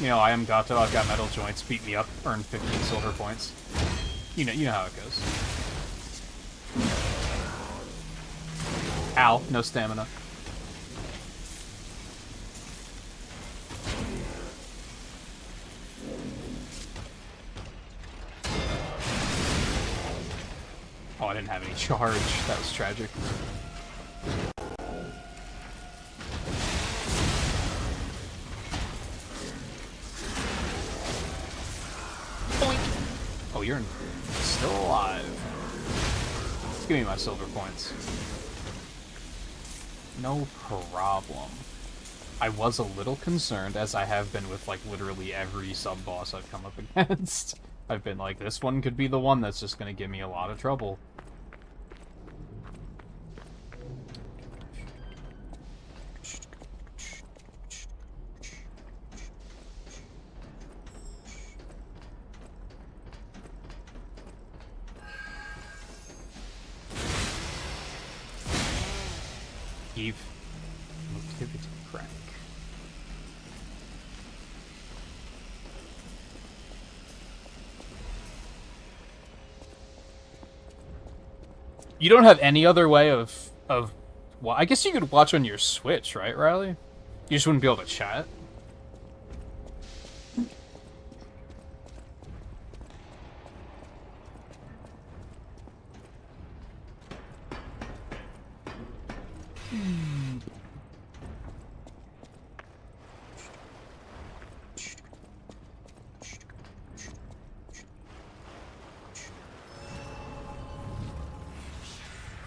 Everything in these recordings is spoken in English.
You know, I am Gato, I've got metal joints, beat me up, earn 15 silver points. You know how it goes. Ow, no stamina. Oh, I didn't have any charge. That was tragic. Boink. Oh, you're still alive. Give me my silver points. No problem. I was a little concerned, as I have been with, like, literally every sub-boss I've come up against. I've been like, this one could be the one that's just gonna give me a lot of trouble. Eve. Motivity crank. You don't have any other way of well, I guess you could watch on your Switch, right, Riley? You just wouldn't be able to chat.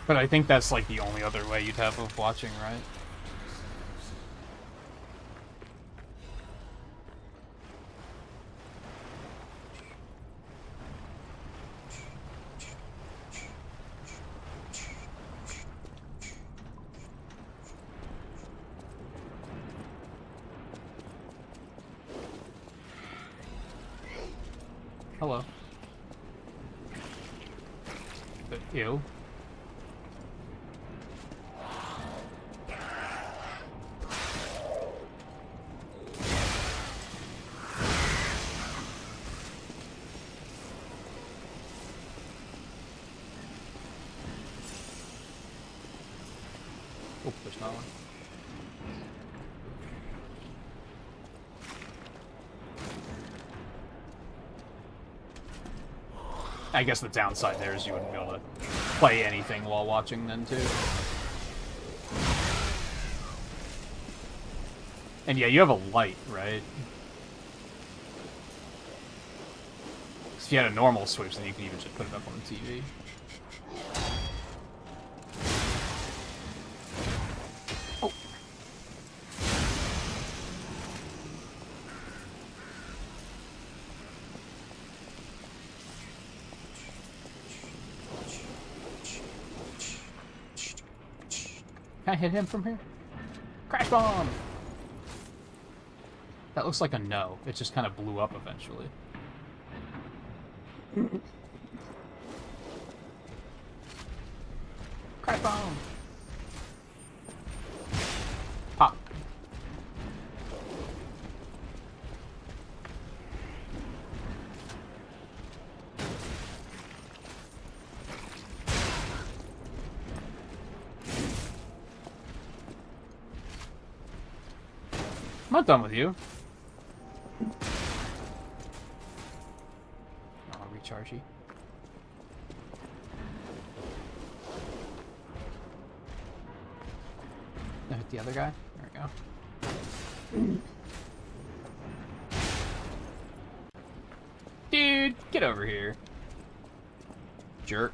But I think that's, like, the only other way you'd have of watching, right? Hello. Ew. Oh, there's not one. I guess the downside there is you wouldn't be able to play anything while watching then, too. And yeah, you have a light, right? If you had a normal Switch, then you could even just put it up on the TV. Oh. Can I hit him from here? Crash bomb! That looks like a no. It just kind of blew up eventually. Crash bomb! Pop. I'm not done with you. I'll recharge you. Now hit the other guy. There we go. Dude, get over here. Jerk.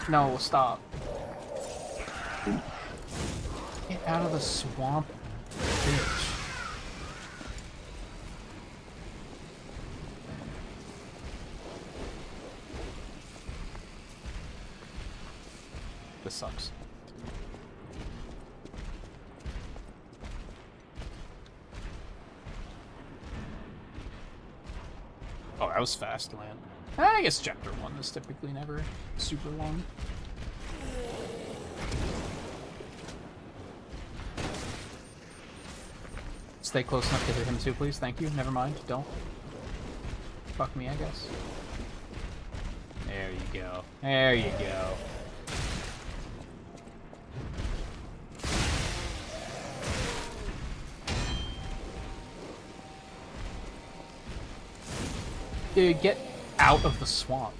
No, stop. Get out of the swamp, bitch. This sucks. Oh, that was fast land. I guess chapter 1 is typically never super long. Stay close enough to hit him too, please. Thank you. Never mind. Don't. Fuck me, I guess. There you go. There you go. Dude, get out of the swamp.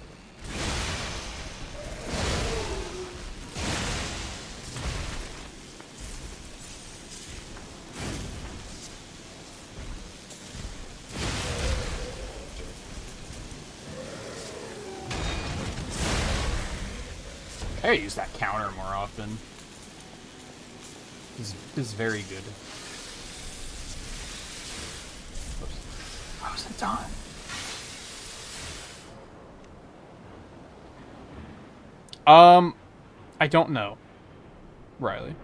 I use that counter more often. This is very good. Oops. I wasn't done. I don't know, Riley.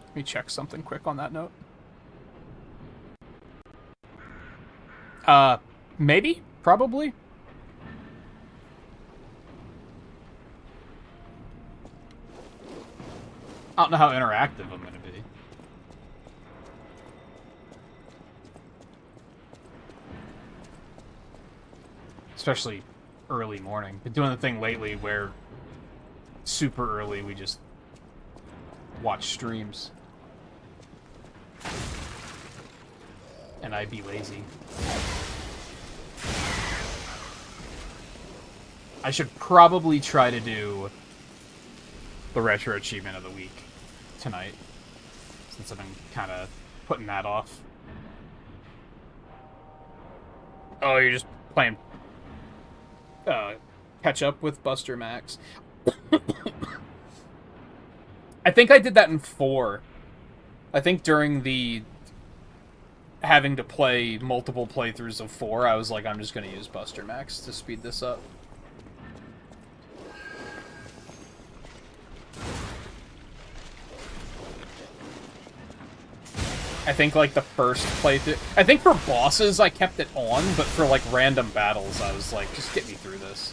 Let me check something quick on that note. Maybe? Probably? I don't know how interactive I'm gonna be. Especially early morning. Been doing the thing lately where super early we just watch streams. And I'd be lazy. I should probably try to do the retro achievement of the week tonight, since I've been kind of putting that off. Oh, you're just playing catch up with Buster Max. I think I did that in 4. I think during the having to play multiple playthroughs of 4, I was like, I'm just going to use Buster Max to speed this up. I think, like, the first playthrough... I think for bosses, I kept it on, but for, like, random battles, I was like, just get me through this.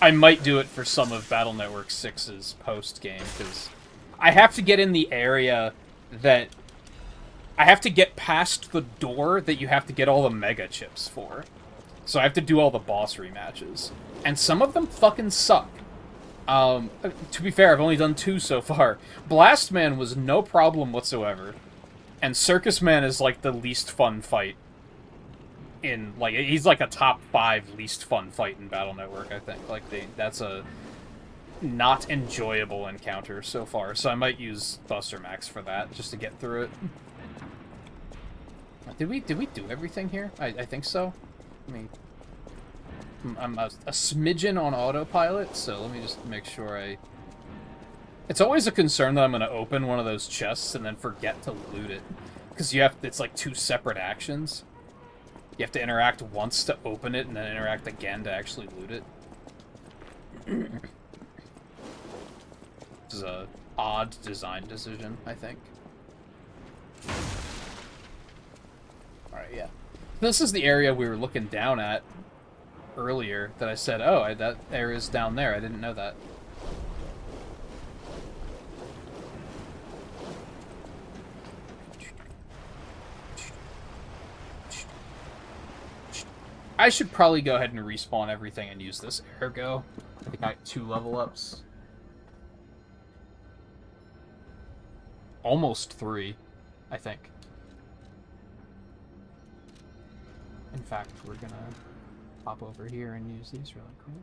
I might do it for some of Battle Network 6's post-game, because I have to get in the area that... I have to get past the door that you have to get all the mega chips for. So I have to do all the boss rematches. And some of them fucking suck. To be fair, I've only done 2 so far. Blast Man was no problem whatsoever. And Circus Man is, like, the least fun fight in, like, he's, like, a top 5 least fun fight in Battle Network, I think. Like, that's a not enjoyable encounter so far. So I might use Buster Max for that, just to get through it. Did we do everything here? I think so. I mean, I'm a smidgen on autopilot, so let me just make sure I... It's always a concern that I'm going to open one of those chests and then forget to loot it. Because you have... It's like 2 separate actions. You have to interact once to open it, and then interact again to actually loot it. This is a odd design decision, I think. Alright, yeah. This is the area we were looking down at earlier that I said, oh, that area's down there. I didn't know that. I should probably go ahead and respawn everything and use this ergo. I think I got 2 level ups. Almost 3, I think. In fact, we're gonna pop over here and use these really quick.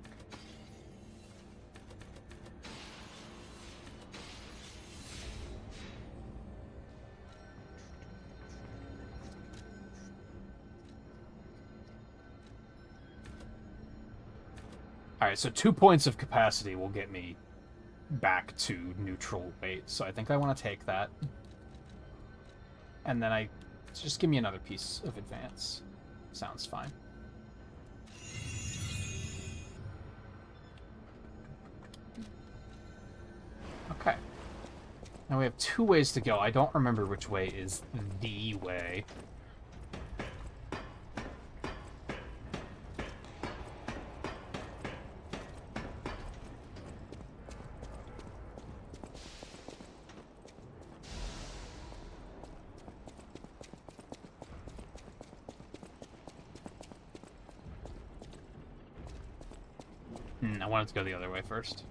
Alright, so 2 points of capacity will get me back to neutral weight, so I think I want to take that. And then just give me another piece of advance. Sounds fine. Okay. Now we have 2 ways to go. I don't remember which way is the way. I wanted to go the other way first.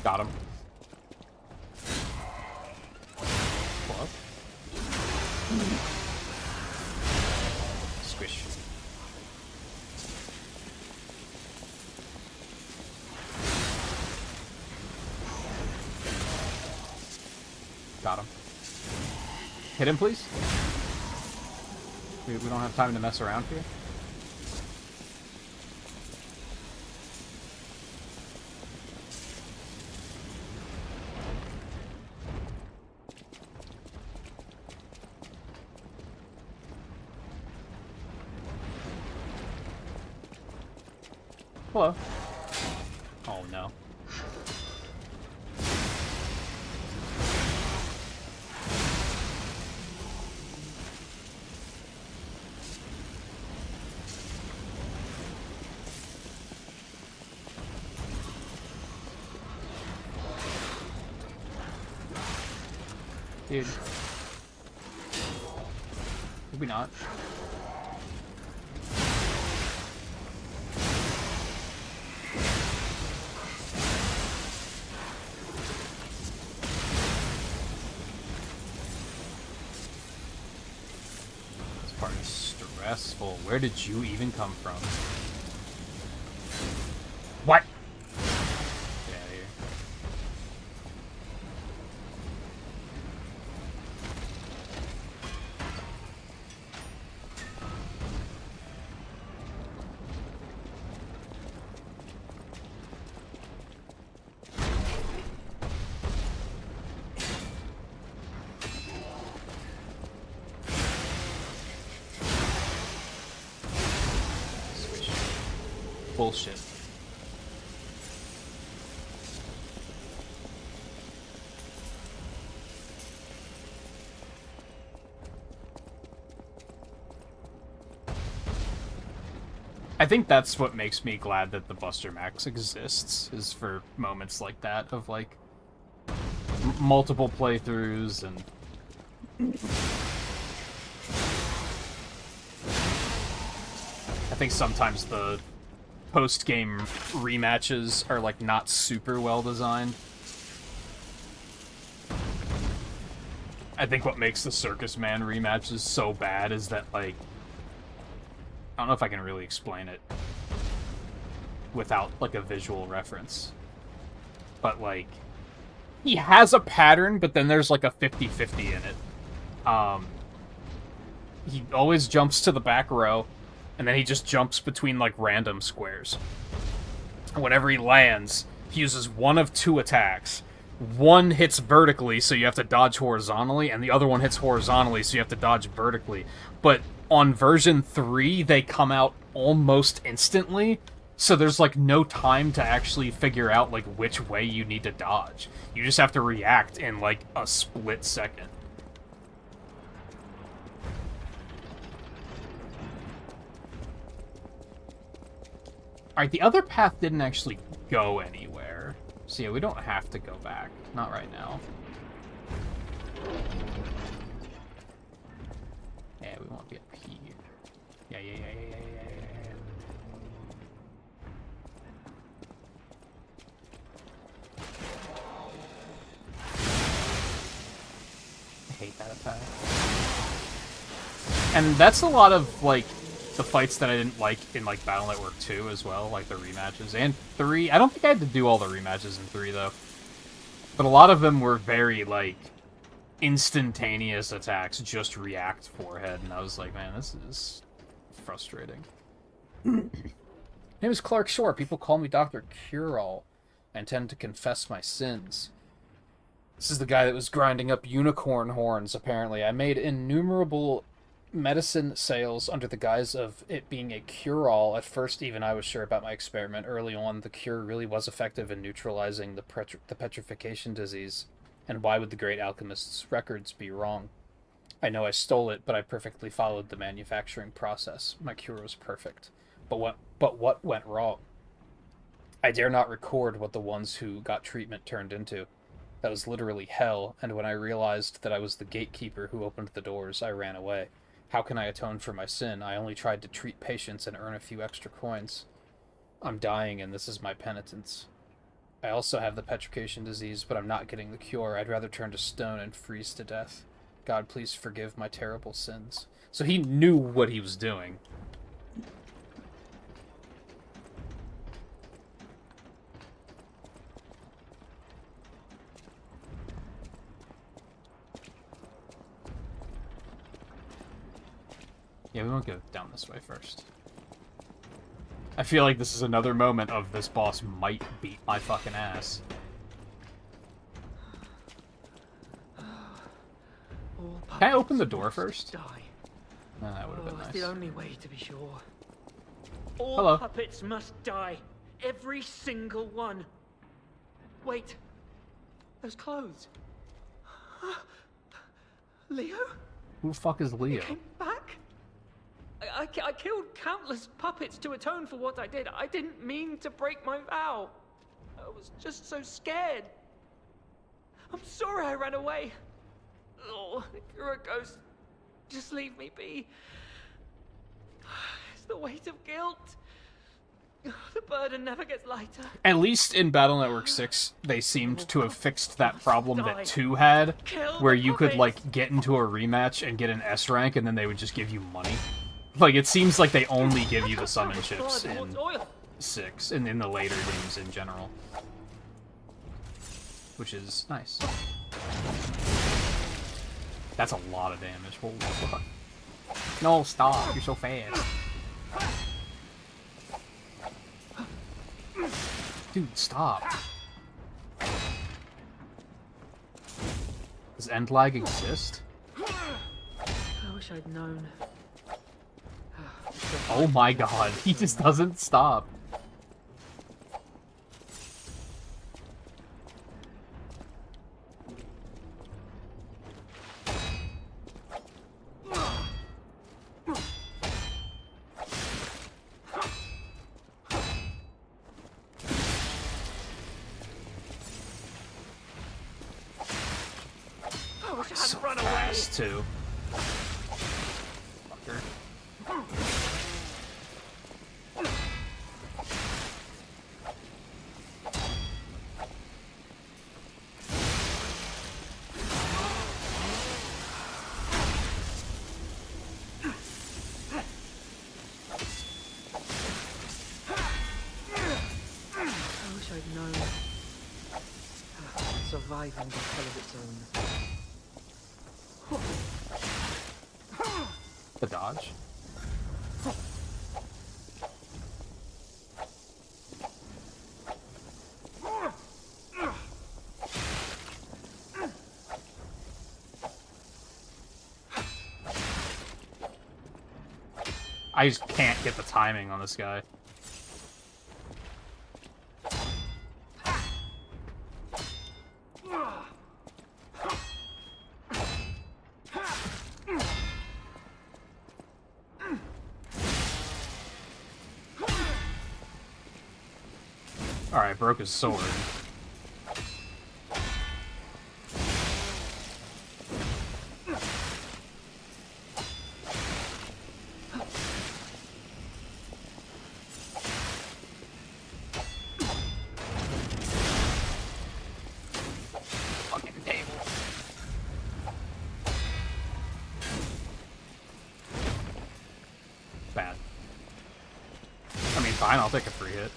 Got him. Pull up. Squish. Got him. Hit him, please. We don't have time to mess around here. Hello. Oh no. Dude. Maybe not. Stressful. Where did you even come from? What? Get out of here. Bullshit. I think that's what makes me glad that the Buster Max exists, is for moments like that, of like multiple playthroughs and I think sometimes the post-game rematches are like not super well designed. I think what makes the Circus Man rematches so bad is that, like, I don't know if I can really explain it without like a visual reference, but like he has a pattern, but then there's like a 50-50 in it. He always jumps to the back row, and then he just jumps between, like, random squares. And whenever he lands, he uses one of 2 attacks. One hits vertically, so you have to dodge horizontally, and the other one hits horizontally, so you have to dodge vertically. But on version 3, they come out almost instantly, so there's, like, no time to actually figure out, like, which way you need to dodge. You just have to react in, like, a split second. Alright, the other path didn't actually go anywhere. So yeah, we don't have to go back. Not right now. Yeah, we won't be up here. Yeah. hate that attack. And that's a lot of, like, the fights that I didn't like in, like, Battle Network 2 as well, like the rematches. And 3, I don't think I had to do all the rematches in 3, though. But a lot of them were very, like, instantaneous attacks, just react forehead, and I was like, man, this is frustrating. My name is Clark Shore. People call me Dr. Cure-All. I intend to confess my sins. This is the guy that was grinding up unicorn horns, apparently. I made innumerable medicine sales under the guise of it being a cure-all. At first, even I was sure about my experiment. Early on, the cure really was effective in neutralizing the petrification disease. And why would the great alchemist's records be wrong? I know I stole it, but I perfectly followed the manufacturing process. My cure was perfect. But what went wrong? I dare not record what the ones who got treatment turned into. That was literally hell, and when I realized that I was the gatekeeper who opened the doors, I ran away. How can I atone for my sin? I only tried to treat patients and earn a few extra coins. I'm dying, and this is my penitence. I also have the petrification disease, but I'm not getting the cure. I'd rather turn to stone and freeze to death. God, please forgive my terrible sins. So he knew what he was doing. Yeah, we won't go down this way first. I feel like this is another moment of this boss might beat my fucking ass. Can I open the door first? Die. No, that would have been nice. It's the only way to be sure. All Hello. puppets must die. Every single one. Wait. Those clothes. Leo? Who the fuck is Leo? You came back? I killed countless puppets to atone for what I did. I didn't mean to break my vow. I was just so scared. I'm sorry I ran away. Oh, if you're a ghost, just leave me be. It's the weight of guilt. The burden never gets lighter. At least in Battle Network 6, they seemed to have fixed that problem that 2 had, where you could, like, get into a rematch and get an S rank, and then they would just give you money. Like, it seems like they only give you the summon chips in 6, and in the later games in general. Which is nice. That's a lot of damage. Holy fuck. No, stop. You're so fast. Dude, stop. Does end lag exist? I wish I'd known. Oh my god, he just doesn't stop. So fast, too. Fucker. Surviving the hell of its own. The dodge. I just can't get the timing on this guy. Alright, broke his sword. Fucking table. Bad. I mean, fine, I'll take a free hit.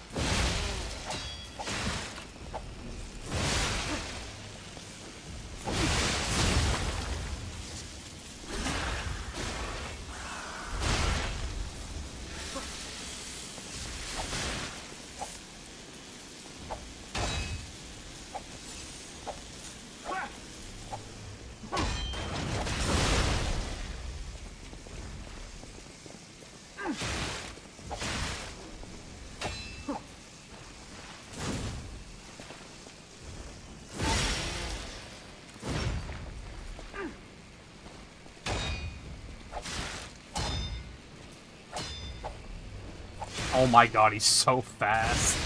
Oh my god, he's so fast.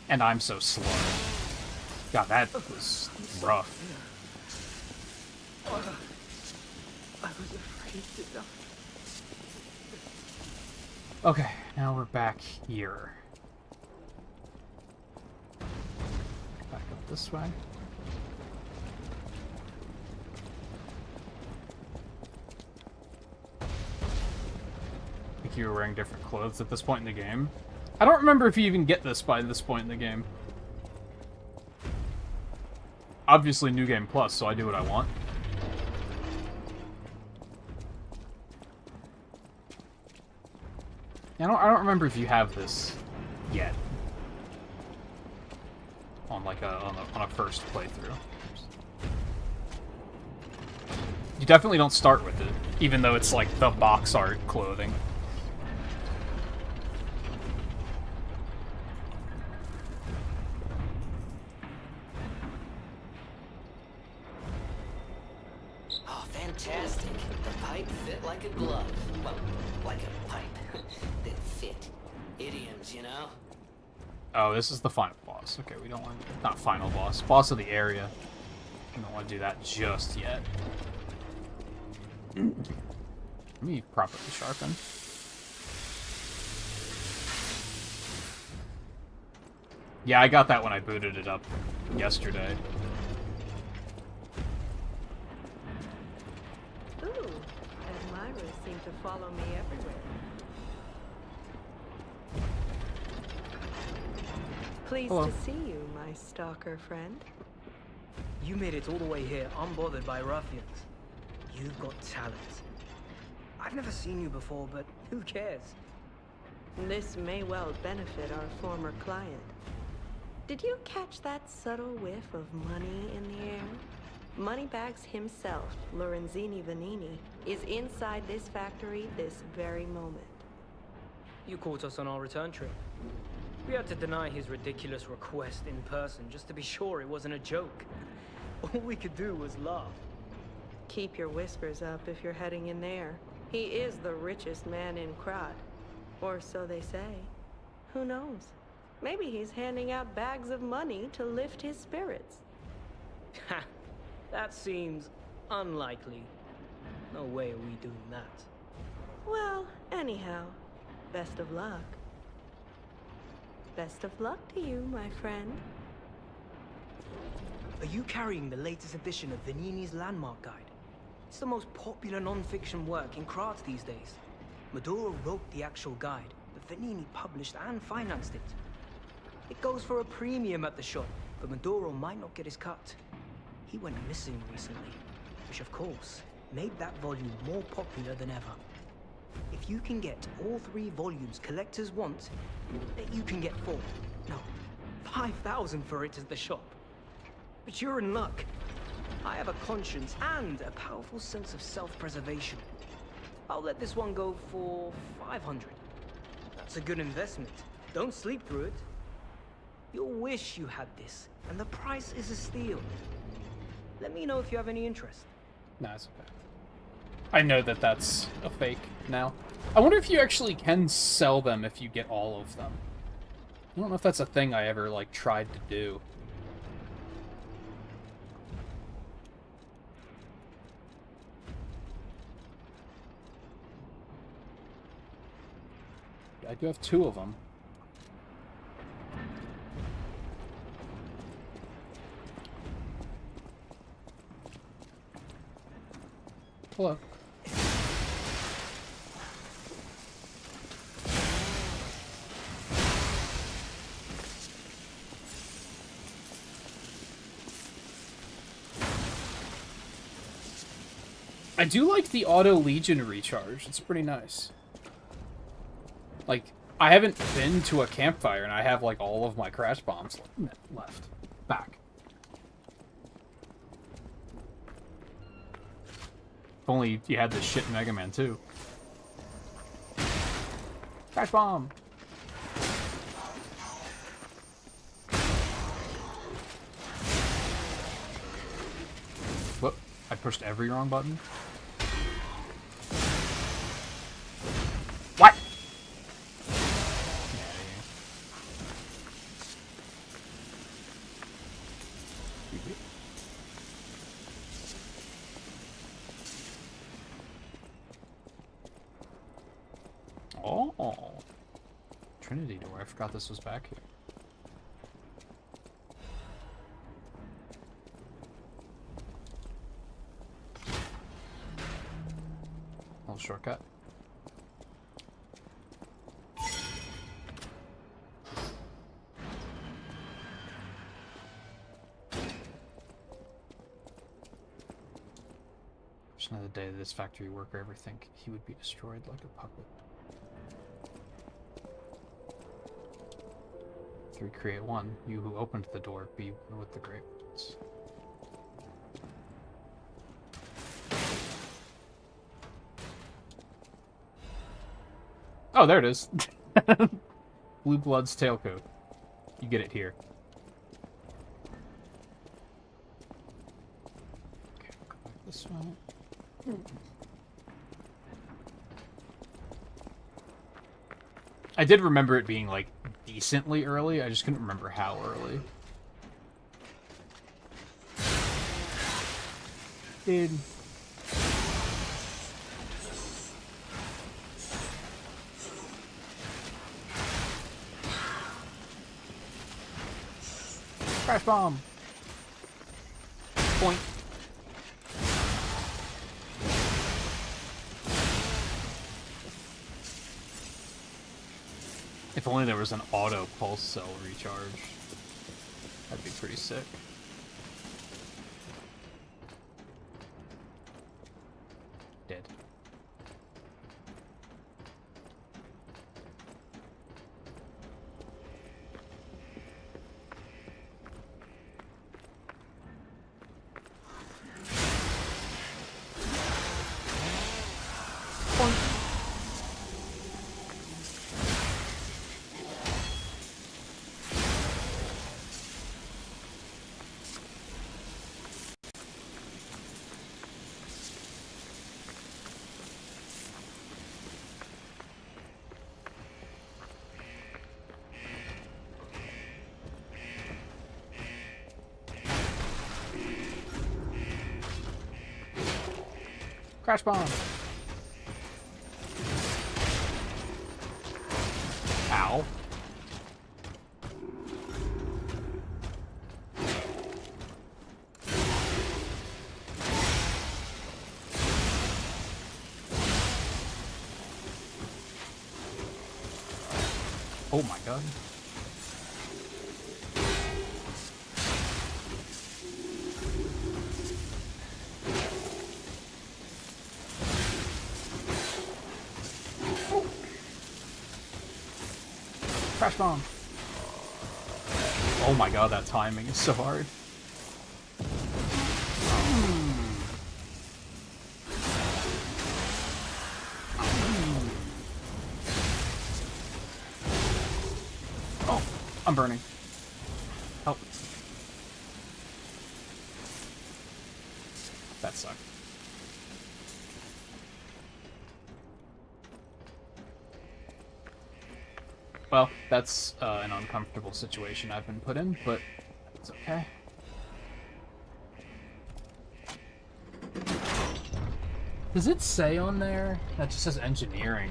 And I'm so slow. God, that was rough. I was afraid to die. Okay, now we're back here. Back up this way. I think you were wearing different clothes at this point in the game. I don't remember if you even get this by this point in the game. Obviously, New Game Plus, so I do what I want. I don't remember if you have this yet. On like on a first playthrough. You definitely don't start with it, even though it's like the box art clothing. Oh, fantastic. The pipe fit like a glove. Well, like a pipe that fit. Idioms, you know? Oh, this is the final boss. Okay, we don't want... Not final boss. Boss of the area. We don't want to do that just yet. Let me properly sharpen. Yeah, I got that when I booted it up yesterday. Ooh, admirers seem to follow me everywhere. Pleased Hello. to see you, my stalker friend. You made it all the way here unbothered by ruffians. You've got talent. I've never seen you before, but who cares? This may well benefit our former client. Did you catch that subtle whiff of money in the air? Moneybags himself, Lorenzini Vanini, is inside this factory this very moment. You caught us on our return trip. We had to deny his ridiculous request in person just to be sure it wasn't a joke. All we could do was laugh. Keep your whiskers up if you're heading in there. He is the richest man in Krat. Or so they say. Who knows? Maybe he's handing out bags of money to lift his spirits. Ha! That seems unlikely. No way are we doing that. Well, anyhow, best of luck. Best of luck to you, my friend. Are you carrying the latest edition of Vanini's Landmark Guide? It's the most popular non-fiction work in Krat these days. Maduro wrote the actual guide, but Vanini published and financed it. It goes for a premium at the shop, but Maduro might not get his cut. He went missing recently, which of course made that volume more popular than ever. If you can get all 3 volumes collectors want, you can get 4. No, 5,000 for it at the shop. But you're in luck. I have a conscience and a powerful sense of self-preservation. I'll let this one go for 500. That's a good investment. Don't sleep through it. You'll wish you had this, and the price is a steal. Let me know if you have any interest. No, it's okay. I know that that's a fake now. I wonder if you actually can sell them if you get all of them. I don't know if that's a thing I ever, like, tried to do. I do have 2 of them. Hello. I do like the auto Legion recharge. It's pretty nice. Like, I haven't been to a campfire and I have like all of my crash bombs left. Back. If only you had this shit in Mega Man 2. Crash bomb! Whoop. I pushed every wrong button. What? Oh. Trinity door. I forgot this was back here. Little shortcut. Just another day this factory worker ever think he would be destroyed like a puppet. 3 create 1. You who opened the door, be one with the great ones. Oh, there it is. Blue Blood's tailcoat. You get it here. Okay, go back this way. I did remember it being, like, decently early. I just couldn't remember how early. Dude. Crash bomb. Point. If only there was an auto pulse cell recharge. That'd be pretty sick. Dead. Crash bomb! Ow. Oh my god. Crash bomb. Oh my god, that timing is so hard. Oh, I'm burning. Help. That sucked. Well, that's an uncomfortable situation I've been put in, but it's okay. Does it say on there? That just says engineering.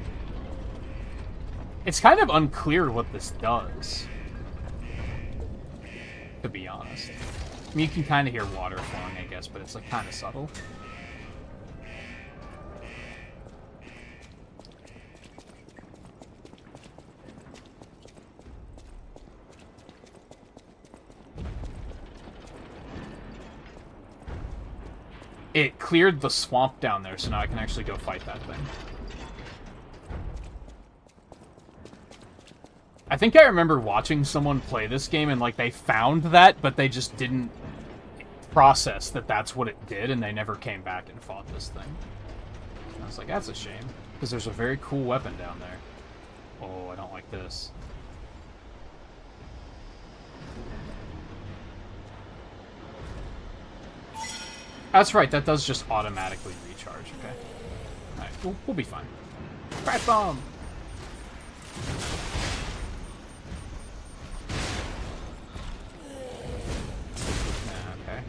It's kind of unclear what this does, to be honest. I mean, you can kind of hear water flowing, I guess, but it's like kind of subtle. it cleared the swamp down there, so now I can actually go fight that thing. I think I remember watching someone play this game and, like, they found that, but they just didn't process that that's what it did, and they never came back and fought this thing. And I was like, that's a shame, because there's a very cool weapon down there. Oh, I don't like this. That's right, that does just automatically recharge, okay. Alright, we'll be fine. Crack bomb! Okay.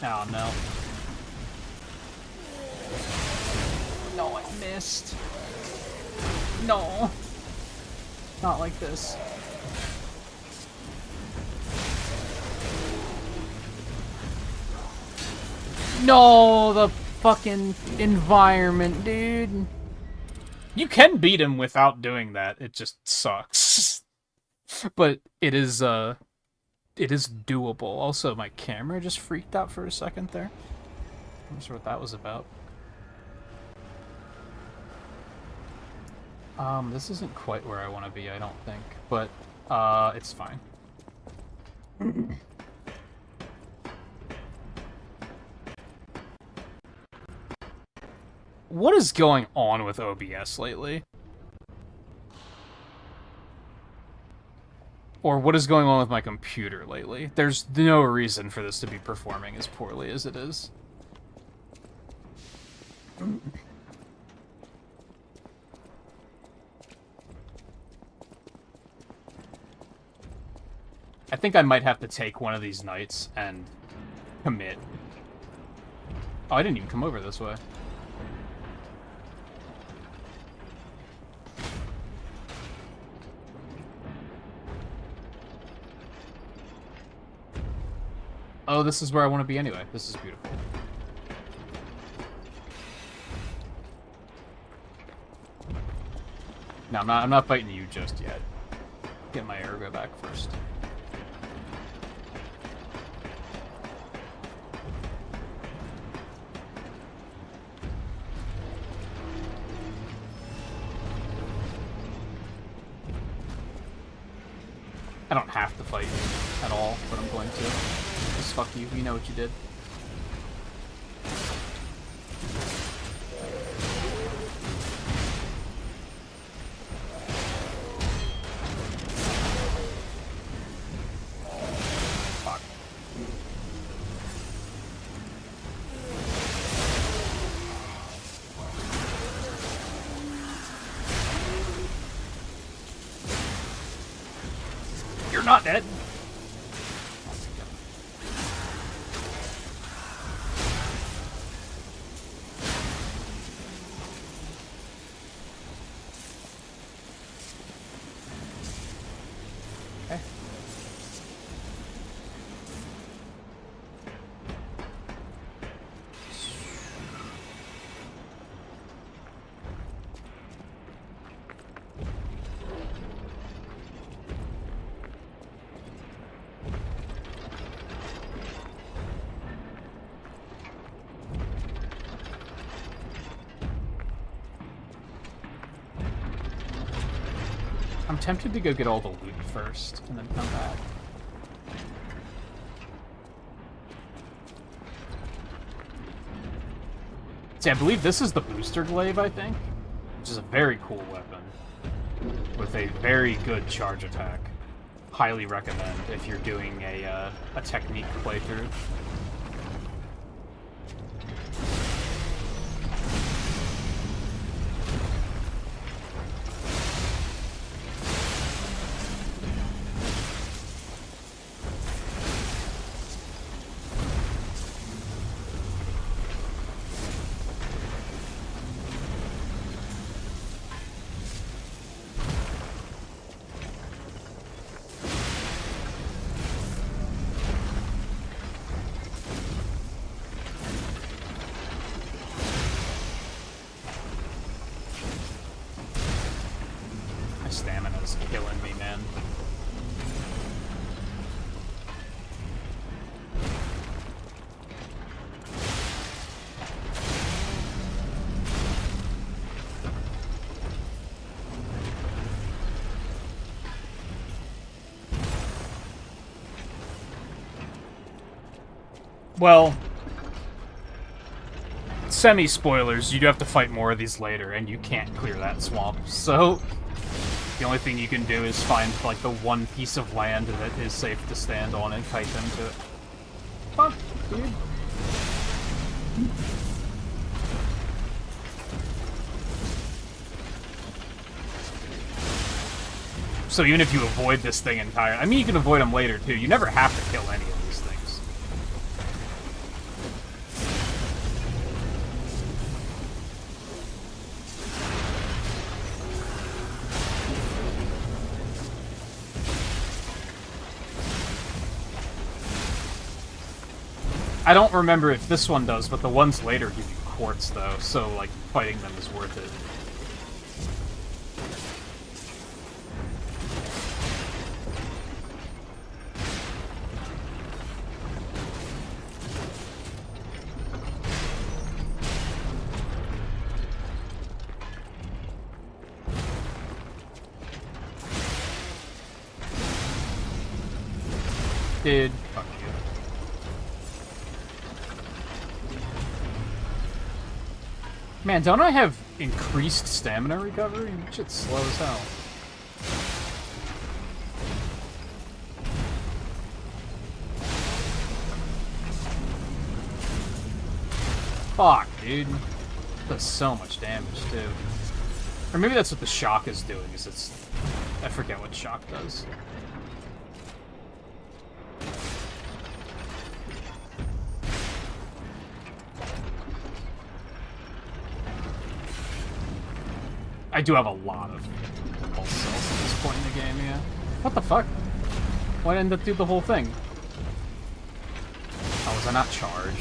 Oh, no. No, I missed. No. Not like this. No, the fucking environment, dude. You can beat him without doing that. It just sucks. But it is doable. Also, my camera just freaked out for a second there. I'm not sure what that was about. This isn't quite where I want to be, I don't think. But, it's fine. What is going on with OBS lately? Or what is going on with my computer lately? There's no reason for this to be performing as poorly as it is. I think I might have to take one of these nights and commit. Oh, I didn't even come over this way. Oh, this is where I want to be anyway. This is beautiful. No, I'm not fighting you just yet. Get my ergo back first. I don't have to fight you at all, but I'm going to. Just fuck you. You know what you did. Fuck. You're not dead. Okay. I'm tempted to go get all the loot first, and then come back. See, I believe this is the booster glaive, I think, which is a very cool weapon, with a very good charge attack. Highly recommend if you're doing a technique playthrough. Well, semi-spoilers, you do have to fight more of these later, and you can't clear that swamp, so the only thing you can do is find, like, the one piece of land that is safe to stand on and kite them to it. Fuck, dude. So even if you avoid this thing entirely, I mean, you can avoid them later, too. You never have to kill any of these things. I don't remember if this one does, but the ones later give you quartz, though, so, like, fighting them is worth it. Dude, fuck you. Man, don't I have increased stamina recovery? Shit's slow as hell. Fuck, dude. Does so much damage, too. Or maybe that's what the shock is doing, is it's... I forget what shock does. I do have a lot of pulse cells at this point in the game, yeah. What the fuck? Why didn't that do the whole thing? How was I not charged?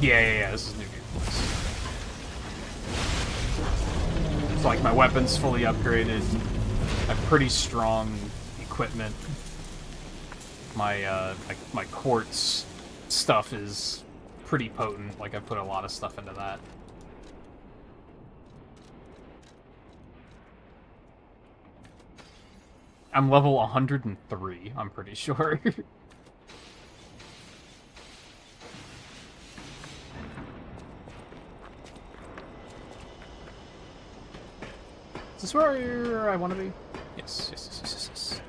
Yeah, this is New Game Plus. It's like my weapon's fully upgraded. I have pretty strong equipment. My quartz stuff is pretty potent. Like, I put a lot of stuff into that. I'm level 103, I'm pretty sure. Is this where I want to be? Yes.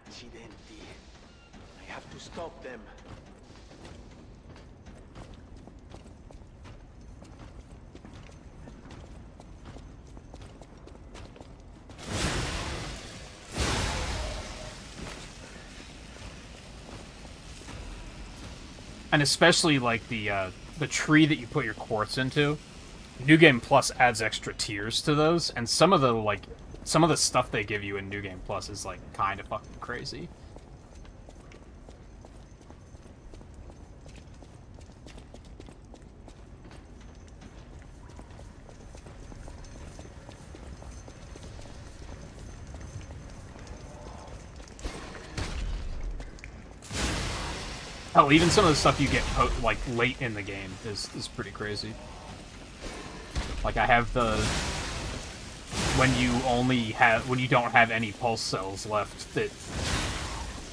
Accidenti. I have to stop them. And especially, like, the tree that you put your quartz into. New Game Plus adds extra tiers to those, and some of the stuff they give you in New Game Plus is, like, kind of fucking crazy. Hell, even some of the stuff you get, like, late in the game is pretty crazy. Like, I have the... When you don't have any pulse cells left, that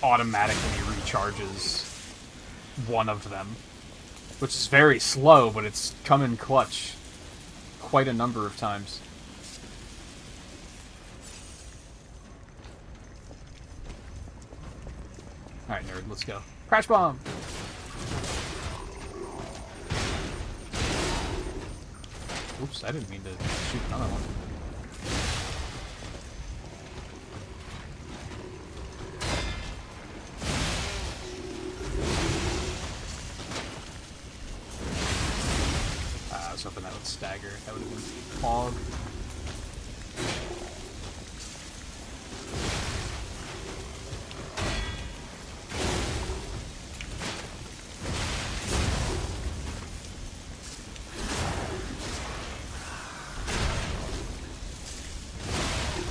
automatically recharges one of them. Which is very slow, but it's come in clutch quite a number of times. Alright, nerd, let's go. Crash bomb! Oops, I didn't mean to shoot another one. was hoping that would stagger. That would have been fog.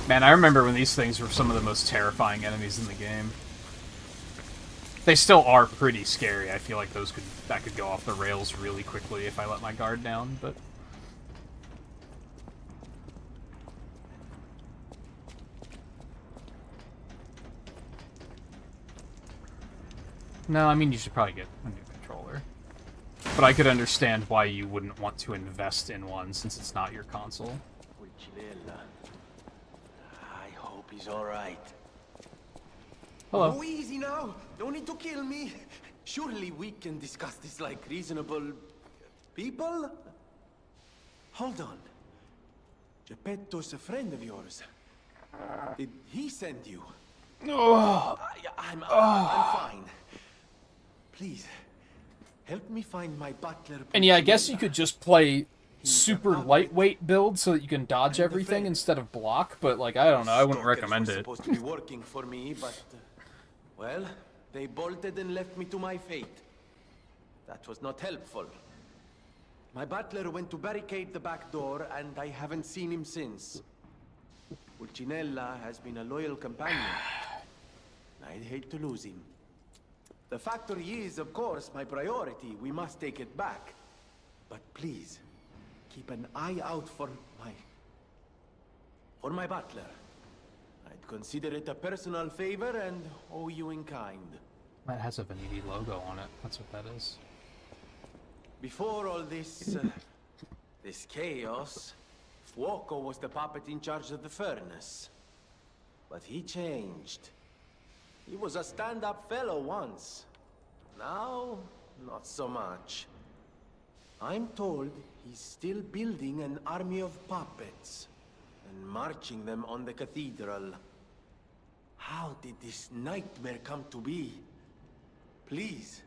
Man, I remember when these things were some of the most terrifying enemies in the game. They still are pretty scary. I feel like that could go off the rails really quickly if I let my guard down, but... No, I mean, you should probably get a new controller. But I could understand why you wouldn't want to invest in one since it's not your console. I hope he's alright. Hello. Oh, easy now. Don't need to kill me. Surely we can discuss this like reasonable people? Hold on. Geppetto's a friend of yours. Did he send you? Oh. I'm fine. Please, help me find my butler. And yeah, I guess you could just play super lightweight build so that you can dodge everything instead of block, but like, I don't know, I wouldn't recommend it. Supposed to be working for me, but well, they bolted and left me to my fate. That was not helpful. My butler went to barricade the back door, and I haven't seen him since. Pulcinella has been a loyal companion. I'd hate to lose him. The factory is, of course, my priority. We must take it back. But please, keep an eye out for my butler. I'd consider it a personal favor and owe you in kind. That has a Vanini logo on it. That's what that is. Before all this, this chaos, Fuoco was the puppet in charge of the furnace. But he changed. He was a stand-up fellow once. Now, not so much. I'm told he's still building an army of puppets and marching them on the cathedral. How did this nightmare come to be? Please,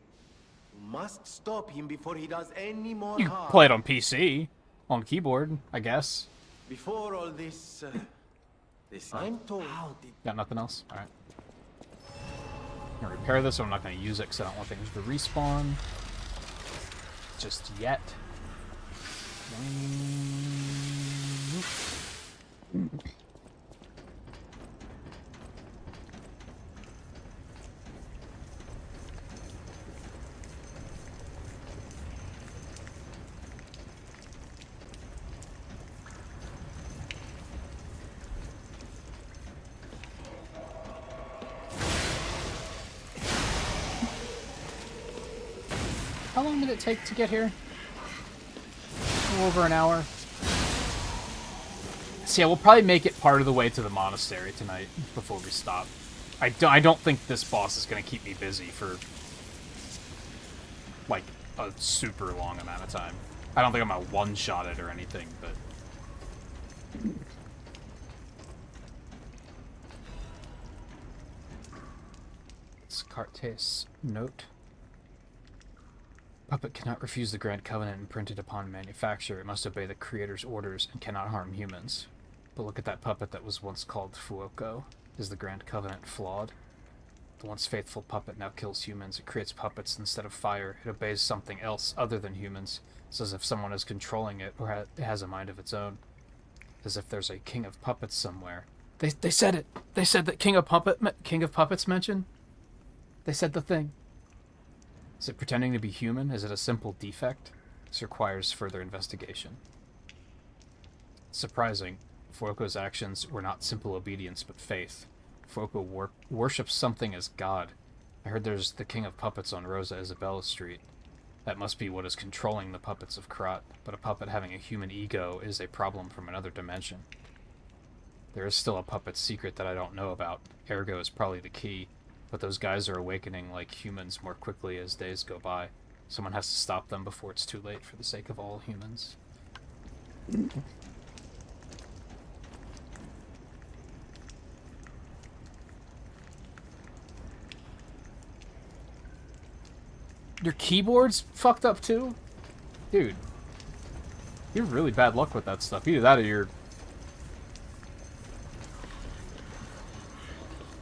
you must stop him before he does any more You harm. play it on PC, on keyboard, I guess. Before all this, I'm told. How did Got nothing else? Alright. I'm gonna repair this, so I'm not gonna use it because I don't want things to respawn. Just yet. How long did it take to get here? A little over an hour. So yeah, we'll probably make it part of the way to the monastery tonight before we stop. I don't think this boss is going to keep me busy for, like, a super long amount of time. I don't think I'm going to one-shot it or anything, but... Descartes' note. Puppet cannot refuse the Grand Covenant imprinted upon manufacture. It must obey the Creator's orders and cannot harm humans. But look at that puppet that was once called Fuoco. Is the Grand Covenant flawed? The once faithful puppet now kills humans. It creates puppets instead of fire. It obeys something else other than humans. It's as if someone is controlling it or it has a mind of its own. As if there's a king of puppets somewhere. They said it! They said that King of Puppets mentioned? They said the thing. Is it pretending to be human? Is it a simple defect? This requires further investigation. Surprising, Fuoco's actions were not simple obedience but faith. Fuoco worships something as God. I heard there's the King of Puppets on Rosa Isabella Street. That must be what is controlling the puppets of Krat, but a puppet having a human ego is a problem from another dimension. There is still a puppet secret that I don't know about. Ergo is probably the key. But those guys are awakening like humans more quickly as days go by. Someone has to stop them before it's too late for the sake of all humans. Your keyboard's fucked up too? Dude. You have really bad luck with that stuff. Either that or you're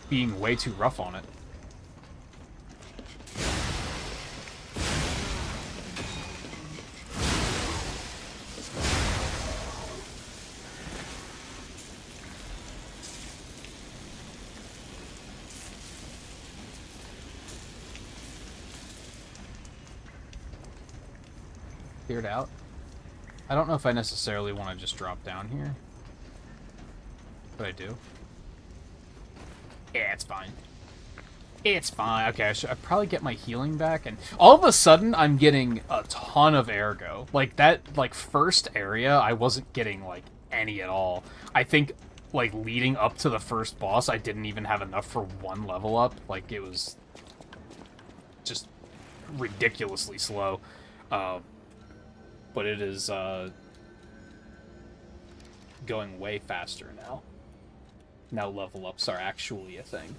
being way too rough on it. Cleared out. I don't know if I necessarily want to just drop down here, but I do. Yeah, it's fine. It's fine. Okay, I probably get my healing back, and all of a sudden I'm getting a ton of ergo. Like that, like first area, I wasn't getting like any at all. I think like leading up to the first boss, I didn't even have enough for one level up. Like it was just ridiculously slow. But it is going way faster now. Now level ups are actually a thing.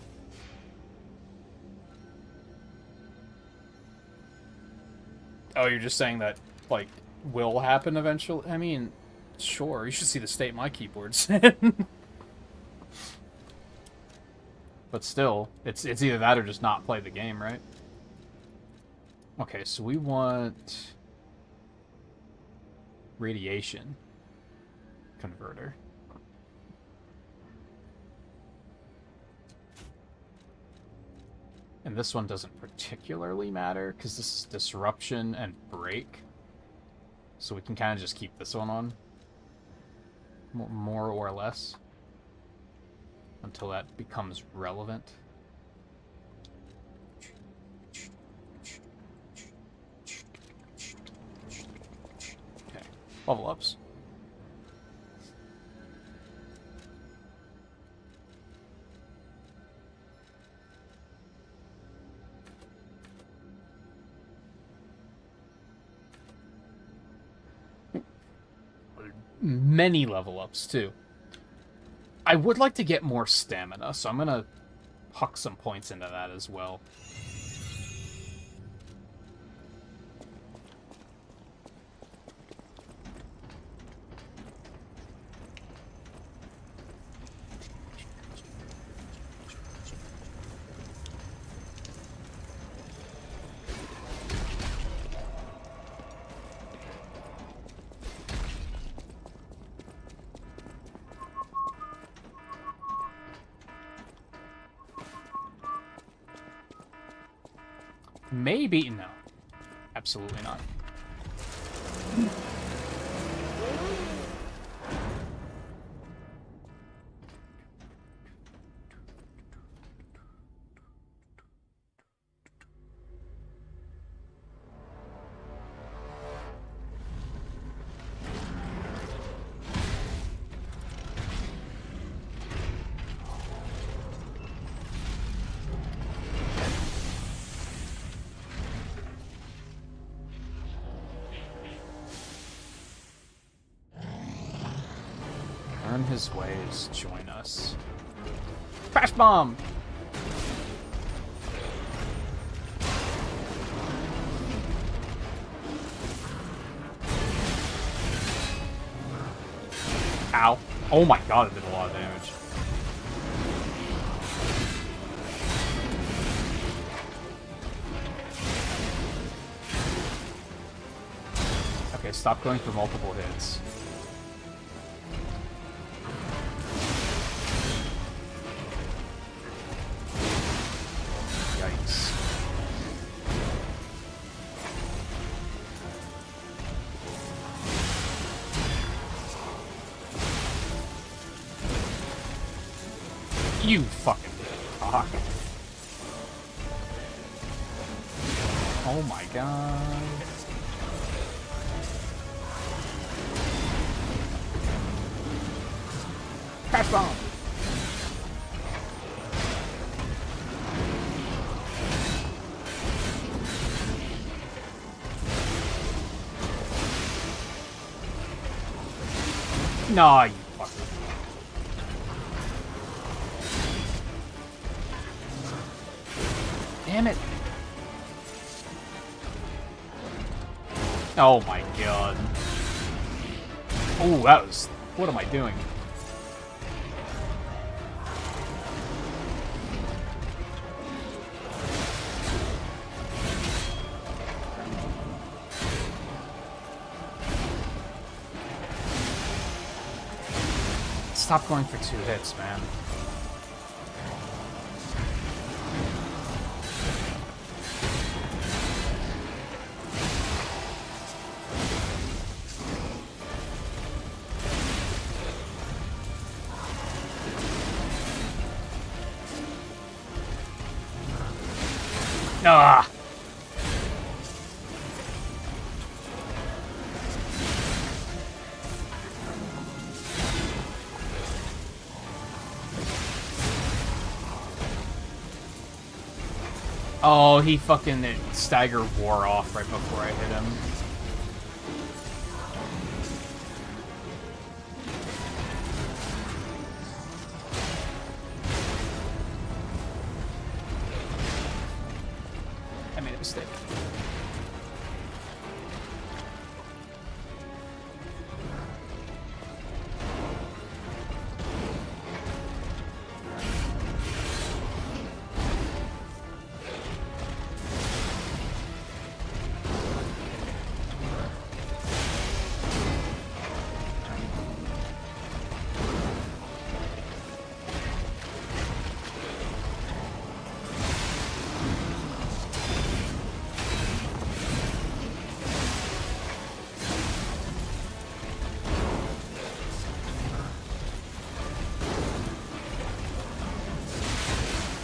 Oh, you're just saying that, like, will happen eventually? I mean, sure. You should see the state my keyboard's in. But still, it's either that or just not play the game, right? Okay, so we want radiation converter. And this one doesn't particularly matter because this is disruption and break. So we can kind of just keep this one on. More or less. Until that becomes relevant. Okay, level ups. Many level ups, too. I would like to get more stamina, so I'm gonna huck some points into that as well. Maybe, no. Absolutely not. Learn his ways, join us. Crash bomb! Ow. Oh my god, it did a lot of damage. Okay, stop going for multiple hits. Yikes. You fucking cock. Oh my god. Crash bomb! Nah, you fucker. Damn it. Oh my god. Oh, that was... What am I doing? Stop going for 2 hits, man. Ah! Oh, he fucking stagger wore off right before I hit him. I made a mistake.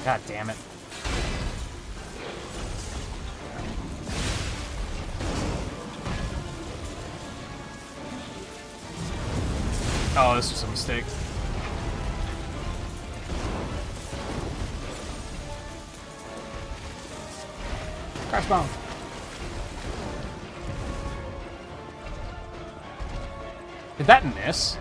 God damn it. Oh, this was a mistake. Crash bomb. Did that miss?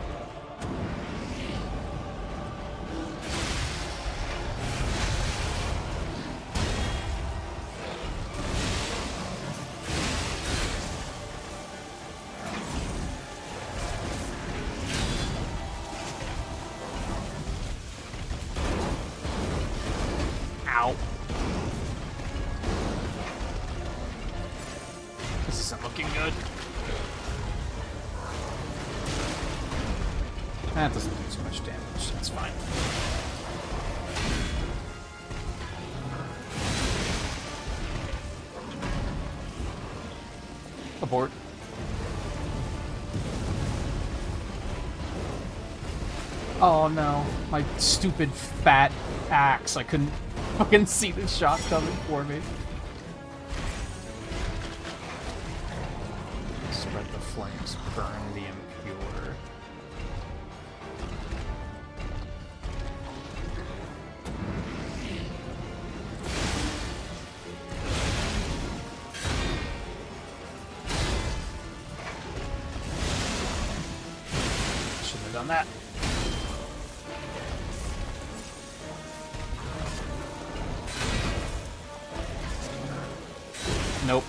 Ow. This isn't looking good. That doesn't do too much damage. That's fine. Abort. Oh no, my stupid fat axe. I couldn't fucking see the shot coming for me. Spread the flames, burn the impure. Shouldn't have done that. Nope.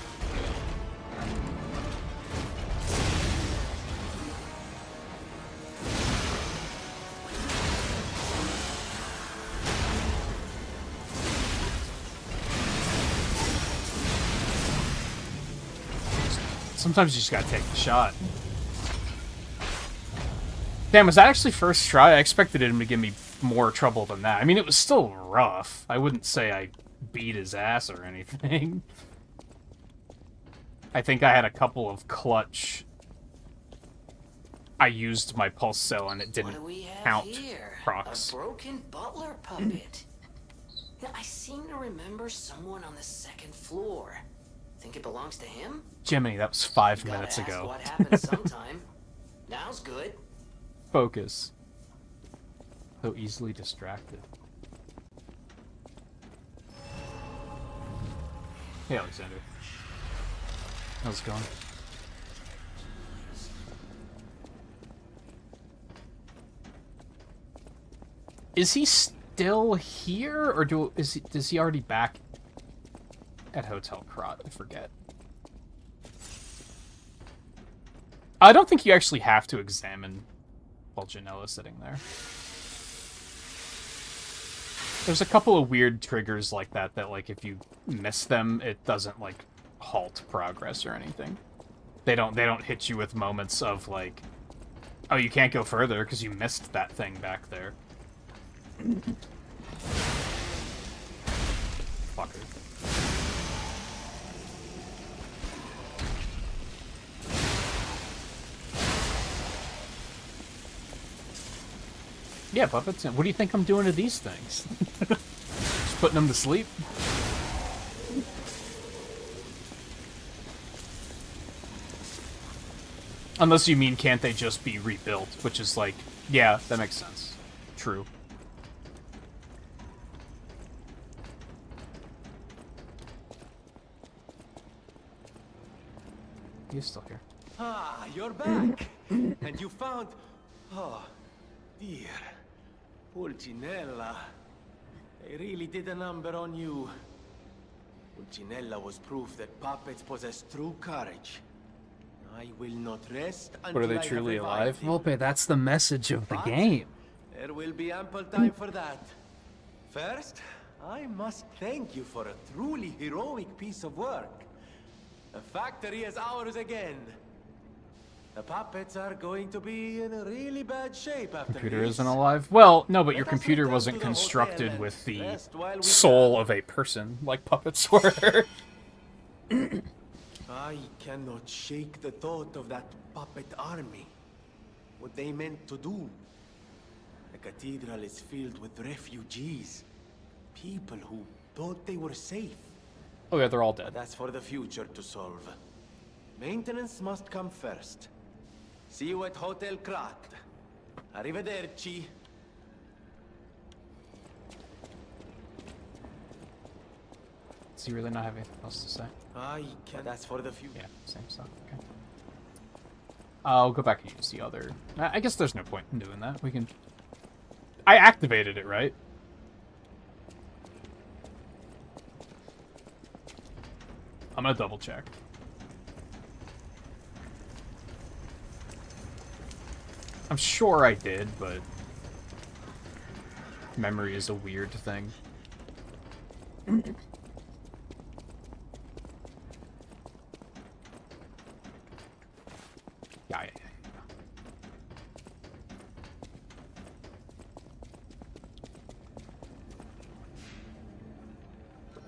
Sometimes you just gotta take the shot. Damn, was that actually first try? I expected him to give me more trouble than that. I mean, it was still rough. I wouldn't say I beat his ass or anything. I think I had a couple of clutch. I used my pulse cell and it didn't count procs. A broken butler puppet. I seem to remember someone on the second floor. Think it belongs to him? Jiminy, that was 5 Gotta minutes ask ago. what happened sometime. Now's good. Focus. So easily distracted. Hey, Alexander. How's it going? Is he still here, or is he already back at Hotel Krat? I forget. I don't think you actually have to examine Pulcinella sitting there. There's a couple of weird triggers like that like, if you miss them, it doesn't, like, halt progress or anything. They don't hit you with moments of, like, oh, you can't go further because you missed that thing back there. Fucker. Yeah, puppets. What do you think I'm doing to these things? Just putting them to sleep? Unless you mean can't they just be rebuilt, which is like, yeah, that makes sense. True. He's still here. Ah, you're back! And you found... Oh, dear. Pulcinella. They really did a number on you. Pulcinella was proof that puppets possess true courage. I will not rest until But are they I truly have alive? revived him. Volpe, that's the message of the But game. there will be ample time for that. First, I must thank you for a truly heroic piece of work. The factory is ours again. The puppets are going to be in a really bad shape after Computer this. isn't alive? Well, no, but your Let us computer return wasn't to the hotel constructed and with the rest while we soul can. of a person like puppets were. I cannot shake the thought of that puppet army. What they meant to do. The cathedral is filled with refugees. People who thought they were safe. Oh yeah, they're all But dead. that's for the future to solve. Maintenance must come first. See you at Hotel Krat. Arrivederci. Does he really not have anything else to say? But that's for the future. Yeah, same stuff. Okay. I'll go back and use the other. I guess there's no point in doing that. We can. I activated it, right? I'm gonna double check. I'm sure I did, but memory is a weird thing. Yeah.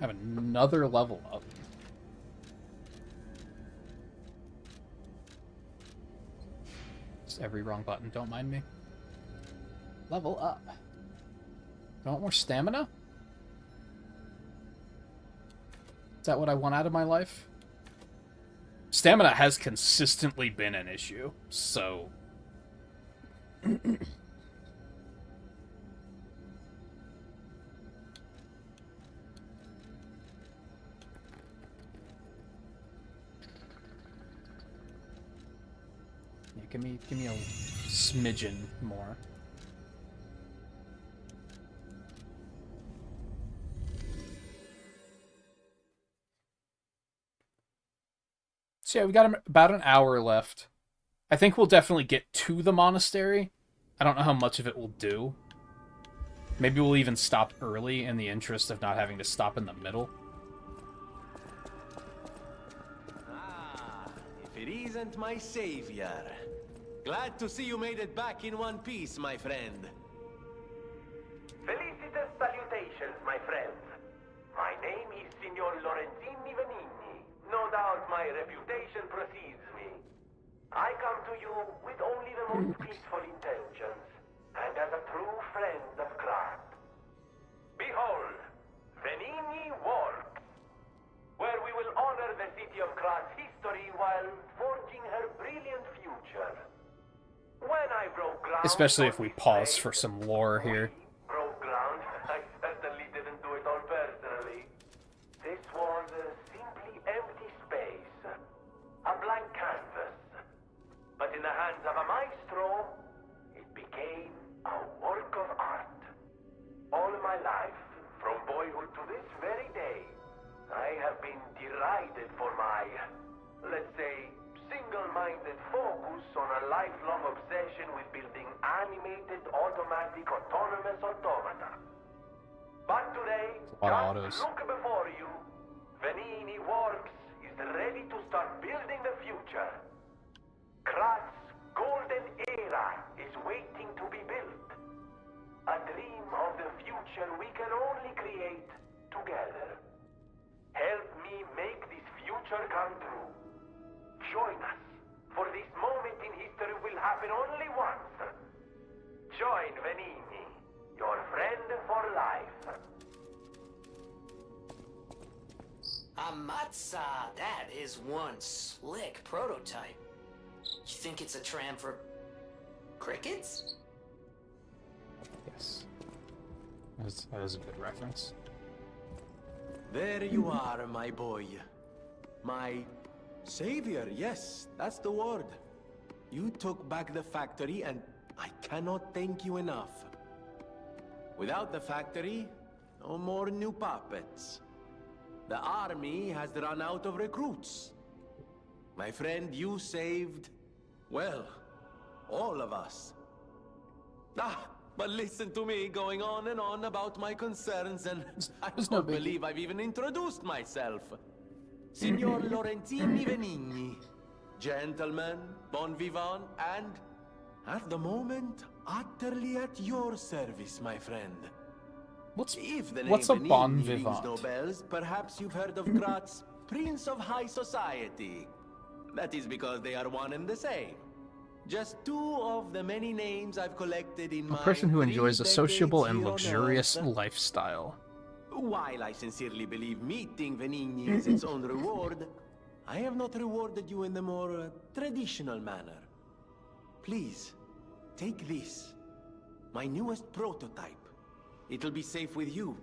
I have another level up. Just every wrong button, don't mind me. Level up. I want more stamina? Is that what I want out of my life? Stamina has consistently been an issue, so... Yeah, give me a smidgen more. So yeah, we got about an hour left. I think we'll definitely get to the monastery. I don't know how much of it we'll do. Maybe we'll even stop early in the interest of not having to stop in the middle. Ah, if it isn't my savior. Glad to see you made it back in one piece, my friend. Felicitous salutations, my friends. My name is Signor Lorenzini Vanini. No doubt my reputation precedes me. I come to you with only the most peaceful intentions, and as a true friend of craft. Behold, Vanini Works, where we will honor the city of Krat's history while forging her brilliant future. When I broke ground, Especially if we pause for some lore here. broke ground. I certainly didn't do it all personally. This was a simply empty space, a blank canvas. But in the hands of a maestro, it became a work of art. All my life, from boyhood to this very day, I have been derided for my, let's say, single single-minded focus on a lifelong obsession with building animated, automatic, autonomous automata. But today, A lot of just autos. look before you. Vanini Works is ready to start building the future. Krat's golden era is waiting to be built. A dream of the future we can only create together. Help me make this future come true. Join us, for this moment in history will happen only once. Join Vanini, your friend for life. Amatsa, that is one slick prototype. You think it's a tram for crickets? Yes. That is a good reference. There you are, my boy. My savior, yes, that's the word. You took back the factory, and I cannot thank you enough. Without the factory, no more new puppets. The army has run out of recruits. My friend, you saved, well, all of us. But listen to me going on and on about my concerns, and I There's no don't biggie. believe I've even introduced myself. Signor Lorenzini Venigni. Gentleman, bon vivant, and, at the moment, utterly at your service, my friend. If the name What's a bon Venigni rings no vivant? bells, perhaps you've heard of Graz's Prince of High Society. That is because they are one and the same. Just two of the many names I've collected in A my person who enjoys a 3 sociable decades and here on luxurious Earth. lifestyle. While I sincerely believe meeting Venigni is its own reward, I have not rewarded you in the more traditional manner. Please, take this. My newest prototype. It'll be safe with you.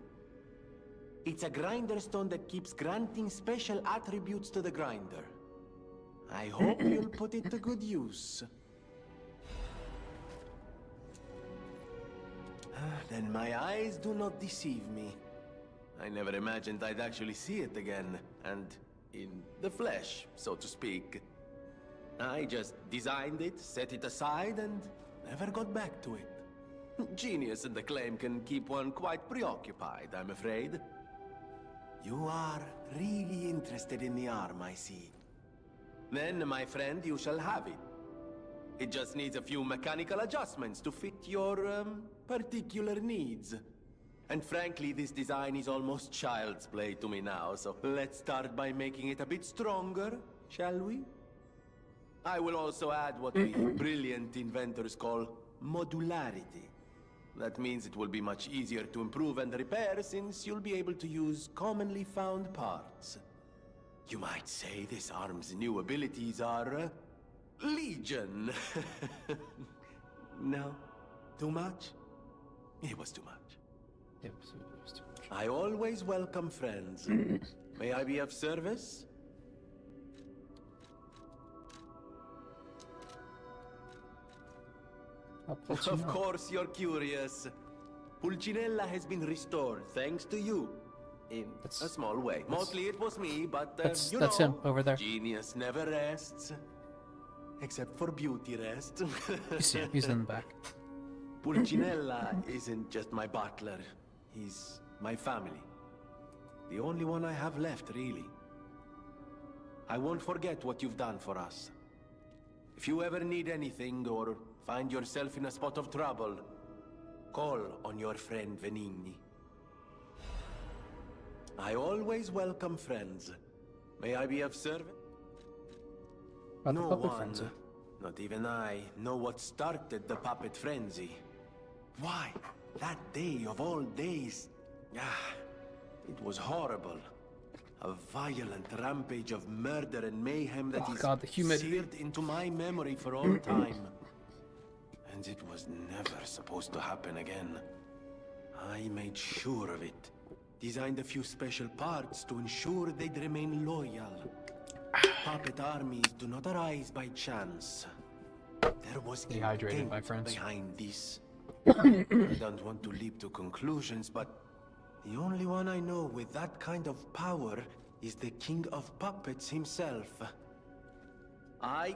It's a grinder stone that keeps granting special attributes to the grinder. I hope you'll put it to good use. Then my eyes do not deceive me. I never imagined I'd actually see it again, and in the flesh, so to speak. I just designed it, set it aside, and never got back to it. Genius and acclaim can keep one quite preoccupied, I'm afraid. You are really interested in the arm, I see. Then, my friend, you shall have it. It just needs a few mechanical adjustments to fit your, particular needs. And frankly, this design is almost child's play to me now, so let's start by making it a bit stronger, shall we? I will also add what we brilliant inventors call modularity. That means it will be much easier to improve and repair since you'll be able to use commonly found parts. You might say this arm's new abilities are, legion. No? Too much? It was too much. It was too much. I always welcome friends. May I be of service? I'll let you Of know. course you're curious. Pulcinella has been restored thanks to you. In That's- a small way. Mostly it was me, but That's you that's know, him over there. genius never rests. Except for beauty rest. You see him. He's in the back. Pulcinella isn't just my butler. He's my family. The only one I have left, really. I won't forget what you've done for us. If you ever need anything or find yourself in a spot of trouble, call on your friend Venigni. I always welcome friends. May I be of service? About the No puppet one, frenzy. not even I, know what started the puppet frenzy. Why, that day of all days, it was horrible. A violent rampage of murder and mayhem that Oh is God, the humidity. seared into my memory for all time. And it was never supposed to happen again. I made sure of it. Designed a few special parts to ensure they'd remain loyal. Puppet armies do not arise by chance. There was Dehydrated, my intent friends. behind this. I don't want to leap to conclusions, but the only one I know with that kind of power is the King of Puppets himself. I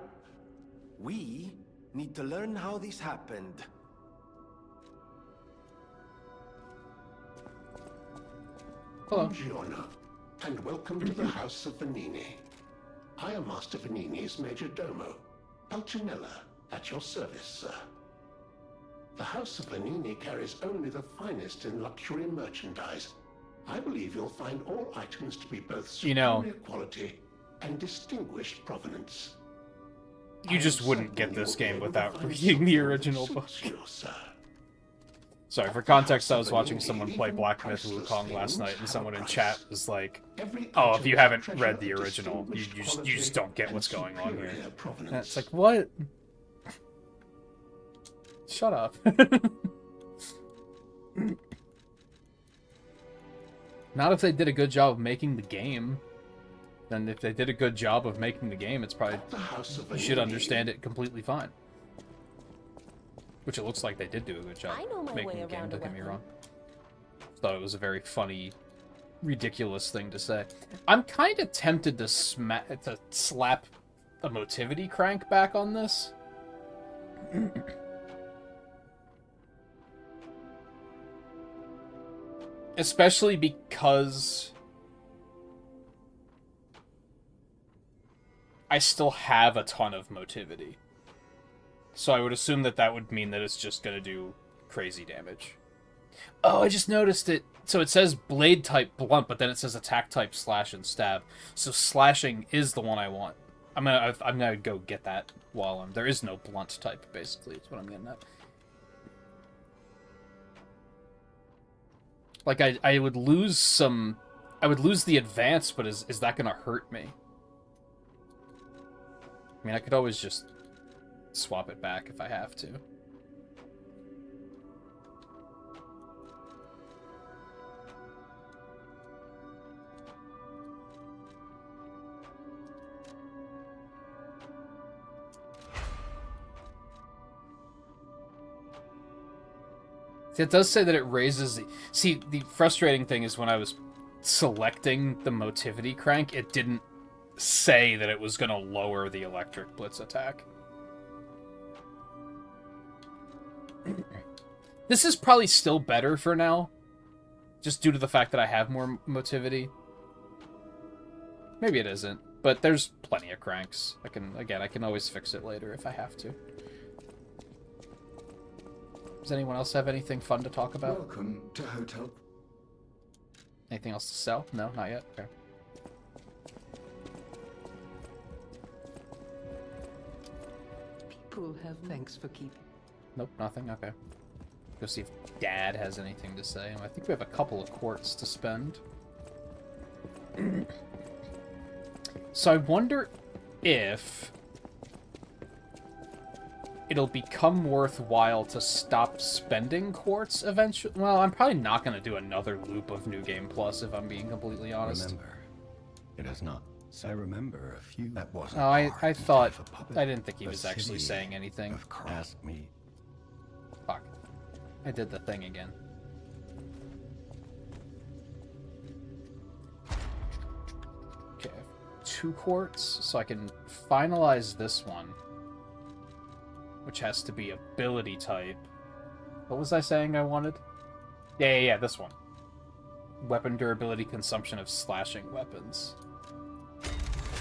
We need to learn how this happened. Hello. Buongiorno, and welcome to the House of Vanini. I am Master Vanini's Major Domo, Pulcinella, at your service, sir. The House of Vanini carries only the finest in luxury merchandise. I believe you'll find all items to be both superior quality and distinguished provenance. You just wouldn't get this game without reading the original book. Sorry, for context, I was watching someone play Black Myth Wukong last night, and someone in chat was like, "Oh, if you haven't read the original, you just don't get what's going on here." And it's like, what? Shut up. Not if they did a good job of making the game. Then if they did a good job of making the game, it's probably... You should understand it completely fine. Which it looks like they did do a good job making the game, don't get me wrong. Thought it was a very funny, ridiculous thing to say. I'm kind of tempted to slap a motivity crank back on this. Especially because I still have a ton of motivity. So I would assume that that would mean that it's just going to do crazy damage. Oh, I just noticed it. So it says blade type blunt, but then it says attack type slash and stab. So slashing is the one I want. I'm gonna go get that while there is no blunt type, basically, is what I'm getting at. Like, I would lose some... I would lose the advance, but is that gonna hurt me? I mean, I could always just swap it back if I have to. See, it does say that it raises the... See, the frustrating thing is when I was selecting the motivity crank, it didn't say that it was going to lower the electric blitz attack. This is probably still better for now, just due to the fact that I have more motivity. Maybe it isn't, but there's plenty of cranks. I can always fix it later if I have to. Does anyone else have anything fun to talk about? Welcome to Hotel. Anything else to sell? No, not yet. Okay. People have thanks for keeping. Nope, nothing. Okay. Go see if Dad has anything to say. I think we have a couple of quartz to spend. So I wonder if it'll become worthwhile to stop spending quartz eventually. Well, I'm probably not going to do another loop of New Game Plus, if I'm being completely honest. Remember, it is not. I remember a few that wasn't. Oh, I thought... I didn't think he was actually saying anything. Ask me. Fuck. I did the thing again. Okay, I have 2 quartz, so I can finalize this one, which has to be ability type. What was I saying I wanted? Yeah, this one. Weapon durability, consumption of slashing weapons.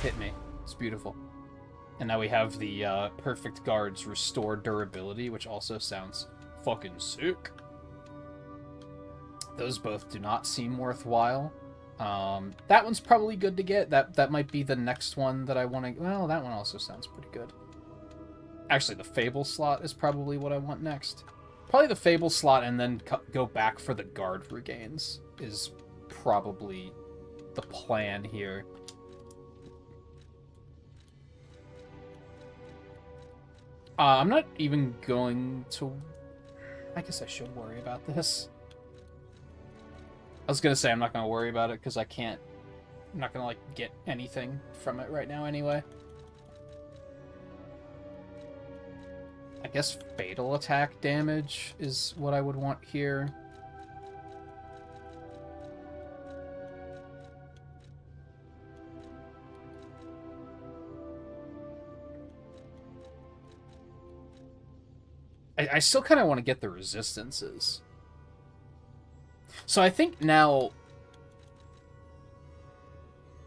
Hit me. It's beautiful. And now we have the Perfect Guard's Restore Durability, which also sounds fucking sick. Those both do not seem worthwhile. That one's probably good to get. That might be the next one that I want to... Well, that one also sounds pretty good. Actually, the Fable slot is probably what I want next. Probably the Fable slot and then go back for the Guard regains is probably the plan here. I'm not even going to... I guess I should worry about this. I was gonna say I'm not gonna worry about it because I can't... I'm not gonna, like, get anything from it right now anyway. I guess fatal attack damage is what I would want here. I still kind of want to get the resistances. So I think now...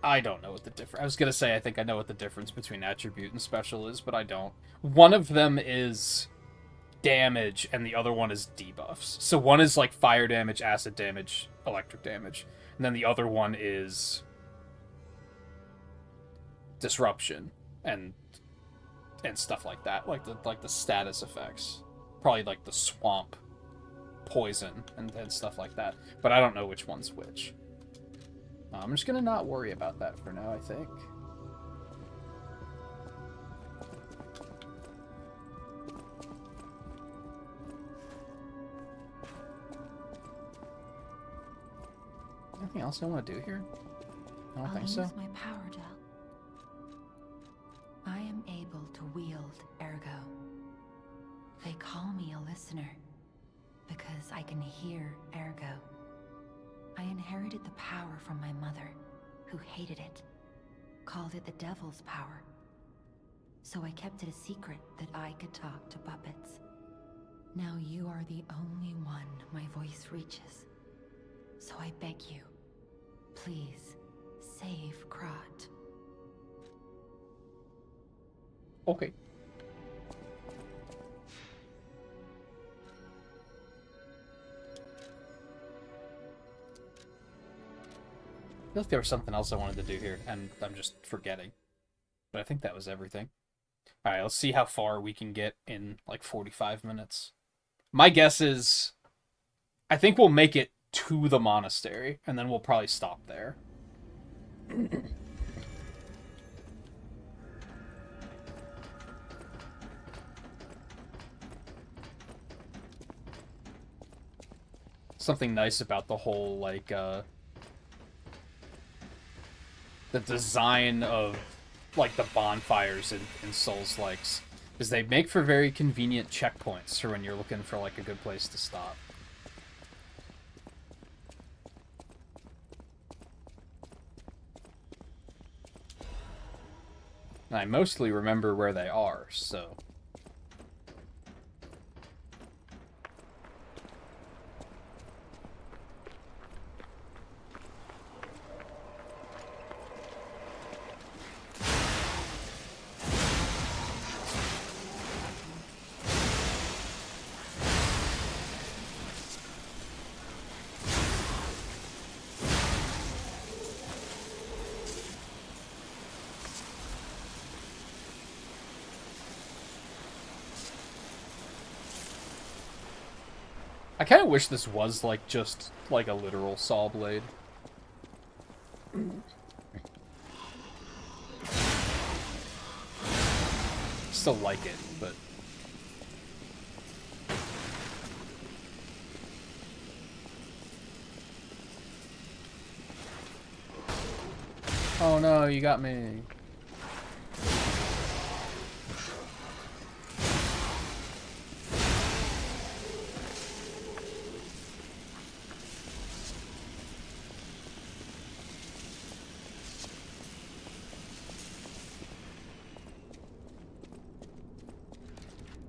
I don't know what the difference... I was going to say I think I know what the difference between attribute and special is, but I don't. One of them is damage, and the other one is debuffs. So one is like fire damage, acid damage, electric damage. And then the other one is disruption and stuff like that. Like the status effects. Probably like the swamp, poison, and stuff like that. But I don't know which one's which. I'm just gonna not worry about that for now, I think. Anything else I want to do here? I don't think so. I'll use my power gel. I am able to wield ergo. They call me a listener because I can hear ergo. I inherited the power from my mother, who hated it, called it the devil's power. So I kept it a secret that I could talk to puppets. Now you are the only one my voice reaches. So I beg you, please, save Krat. Okay. I feel like there was something else I wanted to do here, and I'm just forgetting. But I think that was everything. Alright, let's see how far we can get in, like, 45 minutes. My guess is... I think we'll make it to the monastery, and then we'll probably stop there. Something nice about the whole, like, the design of, like, the bonfires in Souls-likes is they make for very convenient checkpoints for when you're looking for, like, a good place to stop. And I mostly remember where they are, so... I kind of wish this was, like, just, like, a literal saw blade. Still like it, but... Oh no, you got me.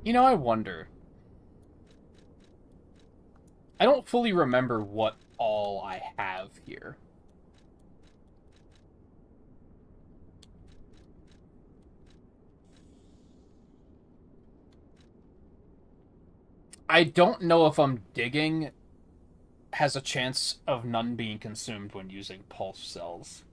You know, I wonder. I don't fully remember what all I have here. I don't know if digging has a chance of none being consumed when using pulse cells.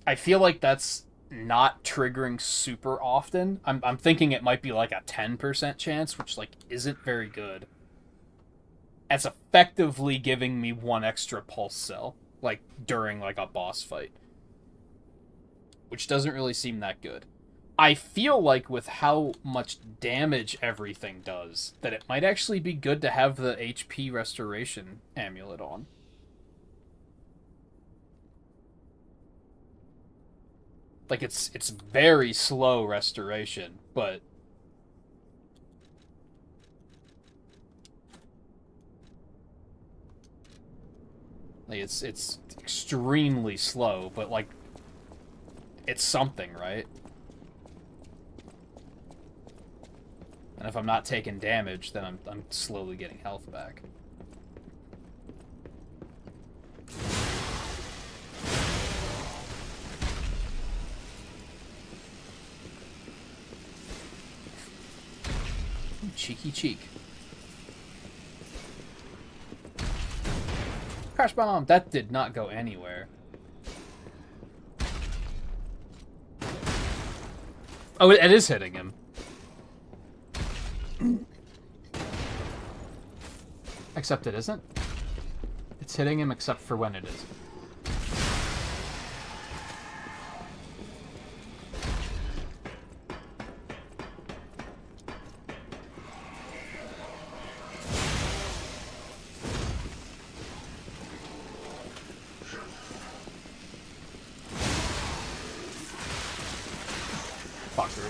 I feel like that's not triggering super often. I'm thinking it might be like a 10% chance, which, like, isn't very good. It's effectively giving me one extra pulse cell, like, during, like, a boss fight. Which doesn't really seem that good. I feel like with how much damage everything does, that it might actually be good to have the HP restoration amulet on. Like, it's very slow restoration, but... like, it's extremely slow, but, like, it's something, right? And if I'm not taking damage, then I'm slowly getting health back. Ooh, cheeky cheek. Crash bomb! That did not go anywhere. Oh, it is hitting him. Except it isn't. It's hitting him except for when it is. Fucker.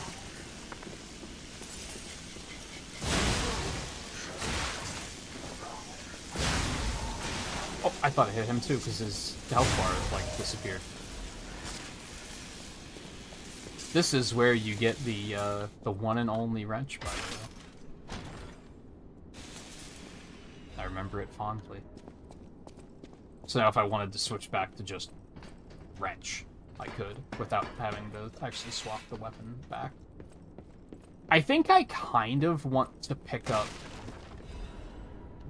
Oh, I thought it hit him too because his health bar like disappeared. This is where you get the one and only wrench, by the way. I remember it fondly. So now if I wanted to switch back to just wrench, I could, without having to actually swap the weapon back. I think I kind of want to pick up...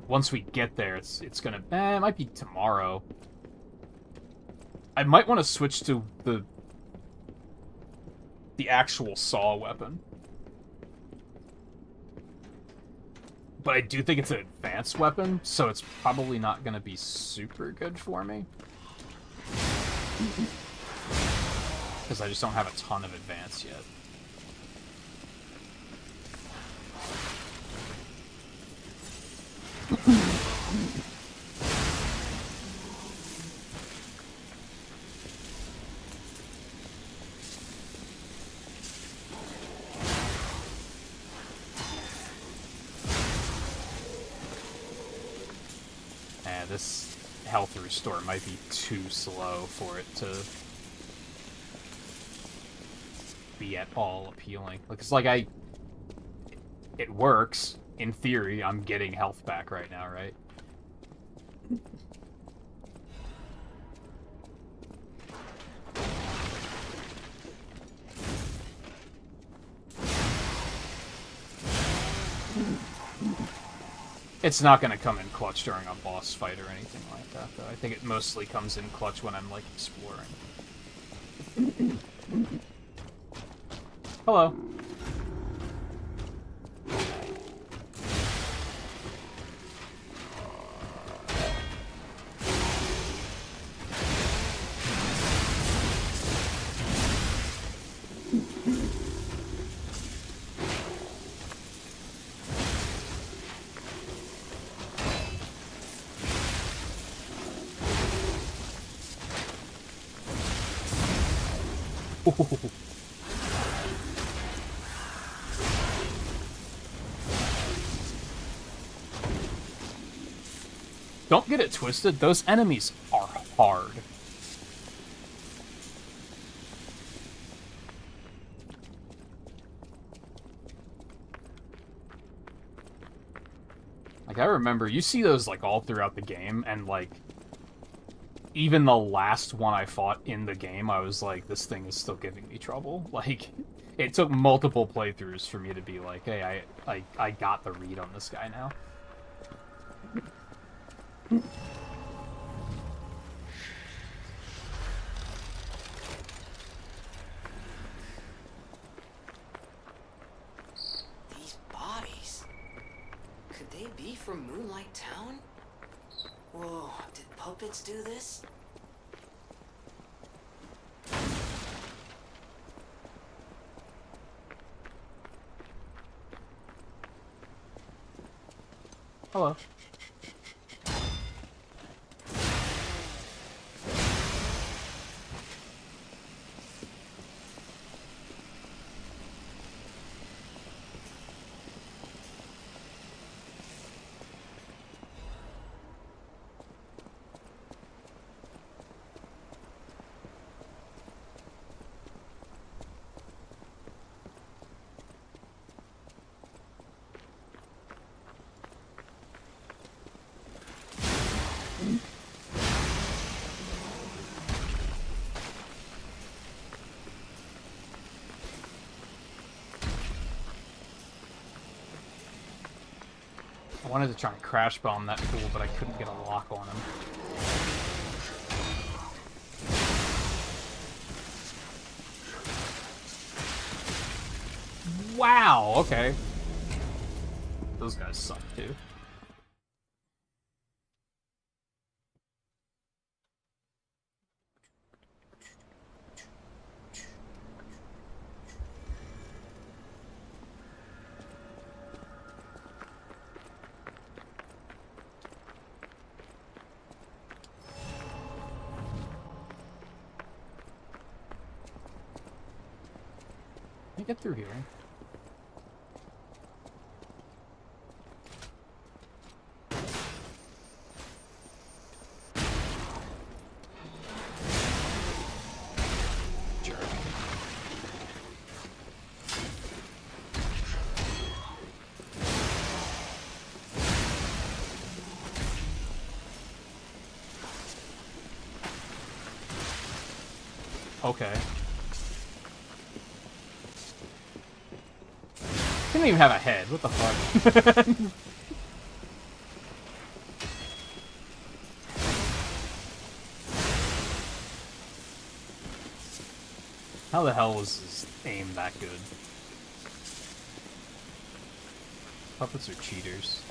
Once we get there, it's gonna... it might be tomorrow. I might want to switch to the actual saw weapon. But I do think it's an advanced weapon, so it's probably not gonna be super good for me. Because I just don't have a ton of advance yet. This health restore might be too slow for it to be at all appealing. It's like it works. In theory, I'm getting health back right now, right? It's not going to come in clutch during a boss fight or anything like that, though. I think it mostly comes in clutch when I'm, like, exploring. Hello. Don't get it twisted, those enemies are hard. Like, I remember, you see those, like, all throughout the game, and, like, even the last one I fought in the game, I was like, this thing is still giving me trouble. Like, it took multiple playthroughs for me to be like, hey, I got the read on this guy now. These bodies, could they be from Moonlight Town? Whoa, did puppets do this? Hello. I wanted to try and crash bomb that fool, but I couldn't get a lock on him. Wow, okay. Those guys suck, too. Can I get through here? Okay. Didn't even have a head. What the fuck? How the hell was his aim that good? Puppets are cheaters.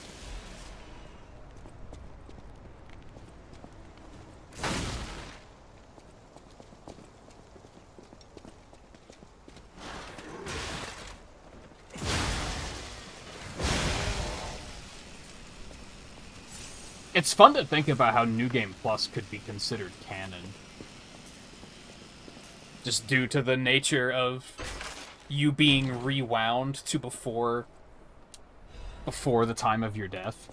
It's fun to think about how New Game Plus could be considered canon. Just due to the nature of you being rewound to before the time of your death.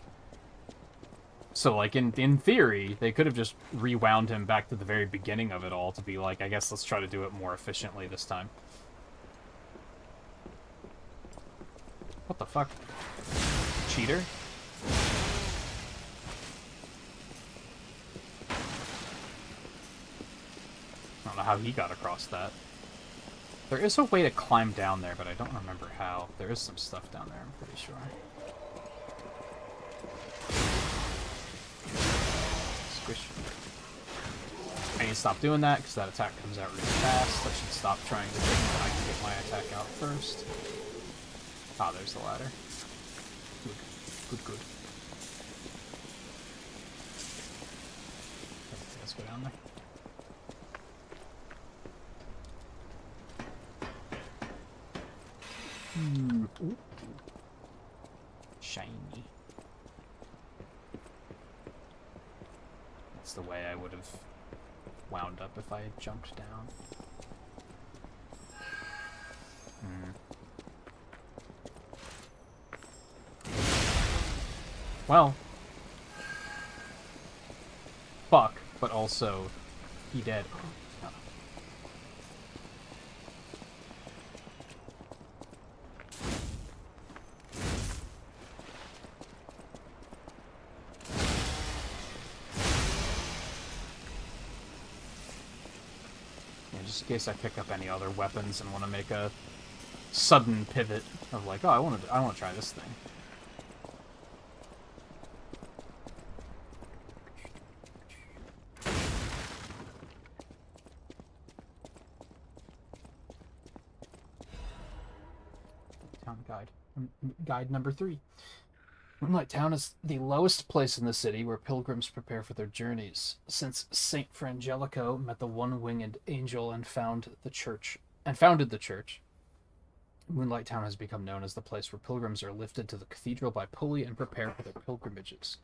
So, like, in theory, they could have just rewound him back to the very beginning of it all to be like, I guess let's try to do it more efficiently this time. What the fuck? Cheater? I don't know how he got across that. There is a way to climb down there, but I don't remember how. There is some stuff down there, I'm pretty sure. Squish. I need to stop doing that, because that attack comes out really fast. I should stop trying to think that I can get my attack out first. Ah, there's the ladder. Good, good, good. Okay, let's go down there. Ooh. Shiny. That's the way I would have wound up if I had jumped down. Well. Fuck, but also, he dead. Just in case I pick up any other weapons and want to make a sudden pivot of like, oh, I want to try this thing. Town guide. Guide number 3. Moonlight Town is the lowest place in the city where pilgrims prepare for their journeys. Since Saint Frangelico met the one-winged angel and founded the church, Moonlight Town has become known as the place where pilgrims are lifted to the cathedral by pulley and prepare for their pilgrimages.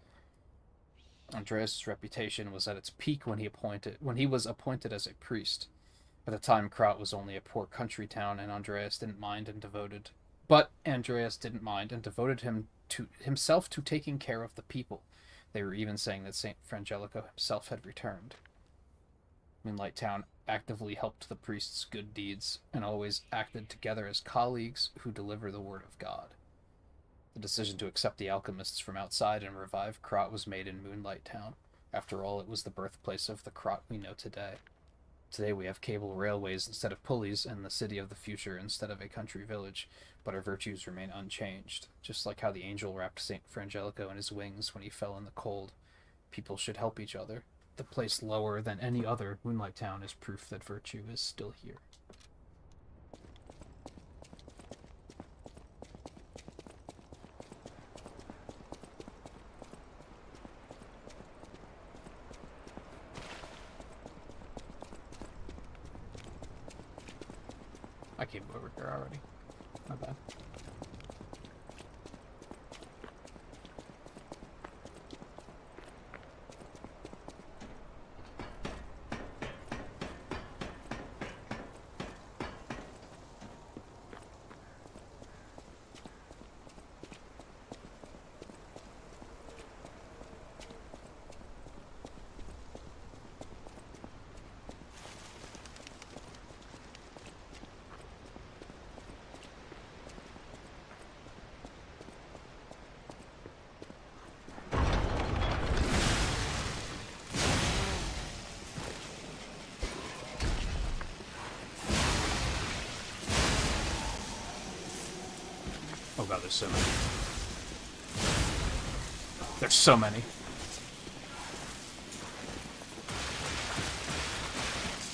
Andreas' reputation was at its peak when he was appointed as a priest. At the time, Krat was only a poor country town, and Andreas didn't mind and devoted himself to taking care of the people. They were even saying that Saint Frangelico himself had returned. Moonlight Town actively helped the priest's good deeds, and always acted together as colleagues who deliver the word of God. The decision to accept the alchemists from outside and revive Krat was made in Moonlight Town. After all, it was the birthplace of the Krat we know today. Today we have cable railways instead of pulleys, and the city of the future instead of a country village, but our virtues remain unchanged. Just like how the angel wrapped St. Frangelico in his wings when he fell in the cold. People should help each other. The place lower than any other, Moonlight Town, is proof that virtue is still here. I came over here already. My bad. Oh god, there's so many. There's so many.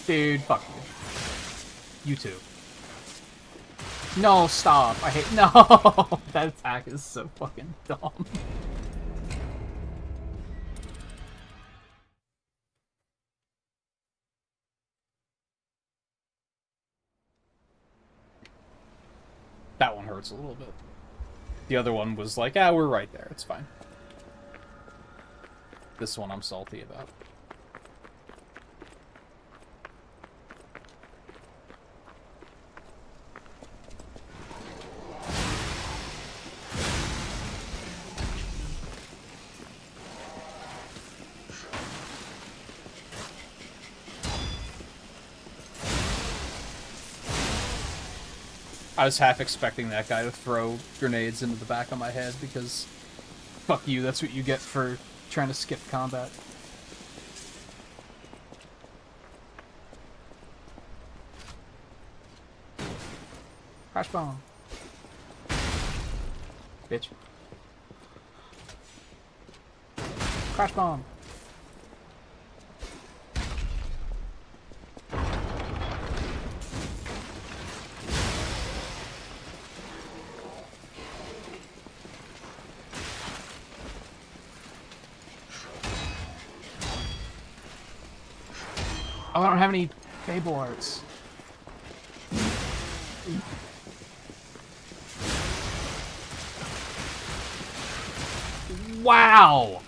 Dude, fuck you. You too. No, stop. I hate— no! That attack is so fucking dumb. That one hurts a little bit. The other one was like, ah, we're right there. It's fine. This one I'm salty about. I was half expecting that guy to throw grenades into the back of my head because, fuck you, that's what you get for trying to skip combat. Crash bomb. Bitch. Crash bomb. Oh, I don't have any Fable Arts. Wow!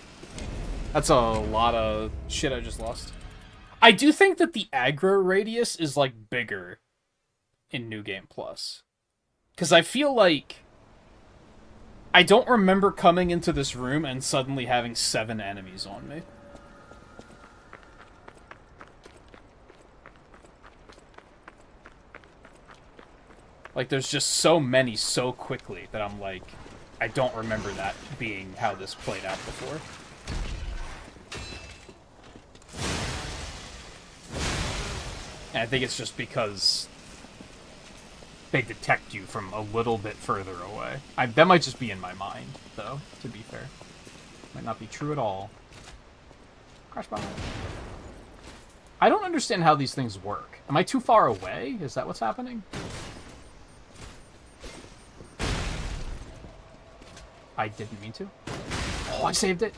That's a lot of shit I just lost. I do think that the aggro radius is, like, bigger in New Game Plus. Because I feel like I don't remember coming into this room and suddenly having 7 enemies on me. Like, there's just so many so quickly that I'm like, I don't remember that being how this played out before. And I think it's just because they detect you from a little bit further away. That might just be in my mind, though, to be fair. Might not be true at all. Crash bomb. I don't understand how these things work. Am I too far away? Is that what's happening? I didn't mean to. Oh, I saved it.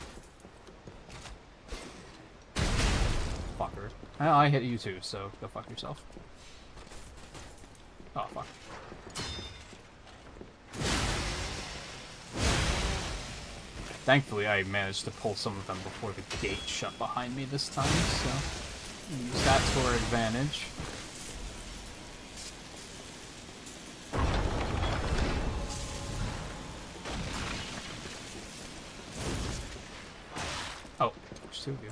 Fucker. I hit you too, so go fuck yourself. Oh, fuck. Thankfully, I managed to pull some of them before the gate shut behind me this time, so use that to our advantage. Oh, there's 2 of you.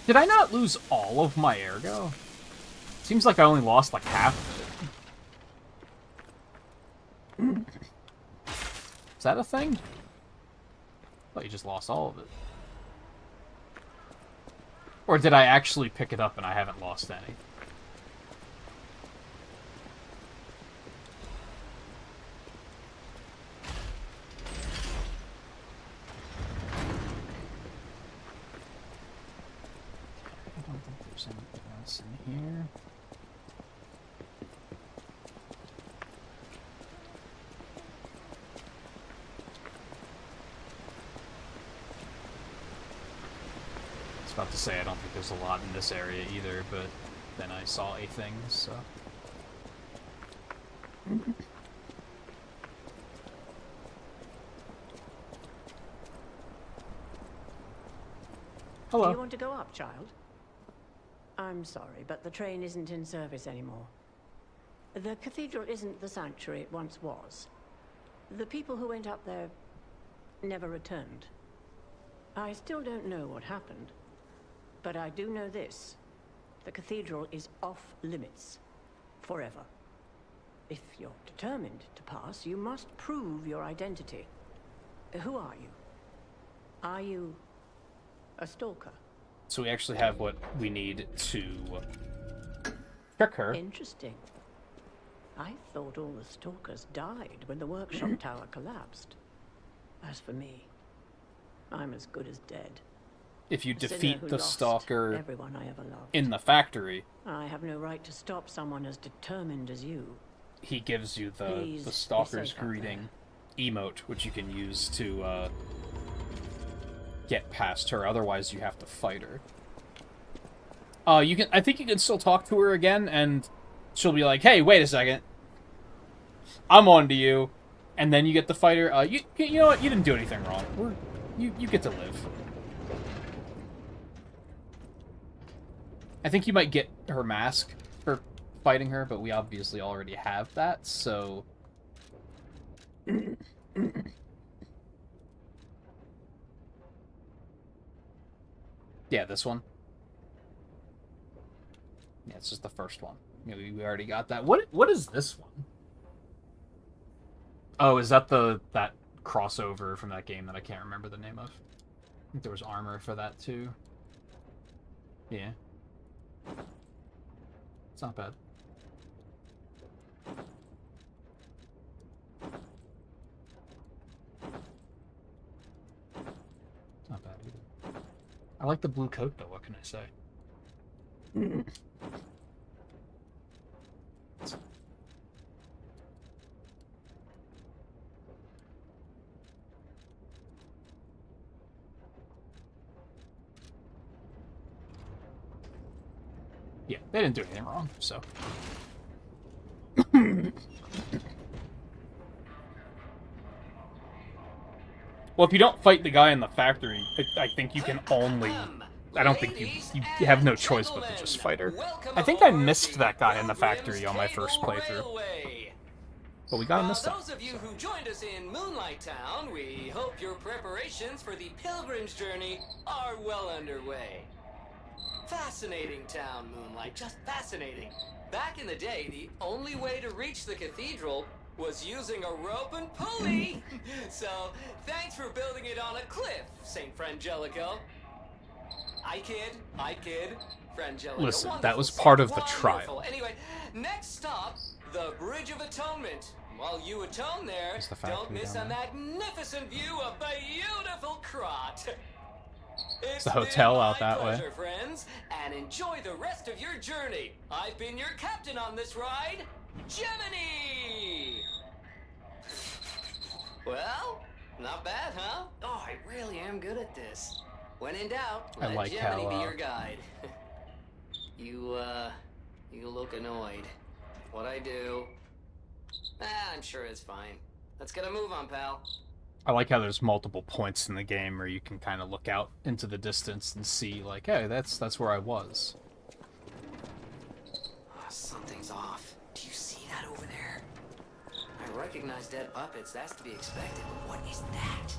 Did I not lose all of my ergo? Seems like I only lost like half of it. that a thing? Oh, you just lost all of it. Or did I actually pick it up and I haven't lost any? I don't think there's anything else in here. About to say I don't think there's a lot in this area either, but then I saw a thing, so. Hello. Do you want to go up, child? I'm sorry, but the train isn't in service anymore. The cathedral isn't the sanctuary it once was. The people who went up there never returned. I still don't know what happened. But I do know this. The cathedral is off limits. Forever. If you're determined to pass, you must prove your identity. Who are you? Are you a stalker? So we actually have what we need to trick her. Interesting. I thought all the stalkers died when the workshop tower collapsed. As for me, I'm as good as dead. If you A sinner defeat who the lost stalker everyone I ever loved. in the factory, I have no right to stop someone as determined as you. he gives you Please the be stalker's safe out greeting emote, which you can use to get past her. Otherwise, you have to fight her. I think you can still talk to her again, and she'll be like, "Hey, wait a second, I'm on to you," and then you get to fight her. You know what? You didn't do anything wrong. You get to live. I think you might get her mask for fighting her, but we obviously already have that, so... Yeah, this one. Yeah, it's just the first one. Yeah, we already got that. What is this one? Oh, is that that crossover from that game that I can't remember the name of? I think there was armor for that too. Yeah. It's not bad. It's not bad either. I like the blue coat though, what can I say? Yeah, they didn't do anything wrong, so. Well, if you don't fight the guy in the factory, I think you can only... I don't think you have no choice but to just fight her. I think I missed that guy in the factory on my first playthrough. But we got him this time. Those of you who joined us in Moonlight Town, we hope your preparations for the pilgrim's journey are well underway. Fascinating town, Moonlight, just fascinating. Back in the day, the only way to reach the cathedral was using a rope and pulley. So, thanks for building it on a cliff, St. Frangelico. I kid, Frangelico. Listen, Wonderful, that was part of the wonderful. trial. Anyway, next stop, the Bridge of Atonement. While you atone there, Is the factory don't miss a down there? magnificent view of beautiful Krot. It's the hotel been out my that way. pleasure, friends, and enjoy the rest of your journey. I've been your captain on this ride, Gemini. Well, not bad, huh? Oh, I really am good at this. When in doubt, I let like Gemini how, be your guide. You look annoyed. What I do? I'm sure it's fine. Let's get a move on, pal. I like how there's multiple points in the game where you can kind of look out into the distance and see, like, hey, that's where I was. Something's off. Do you see that over there? I recognize dead puppets. That's to be expected. But what is that?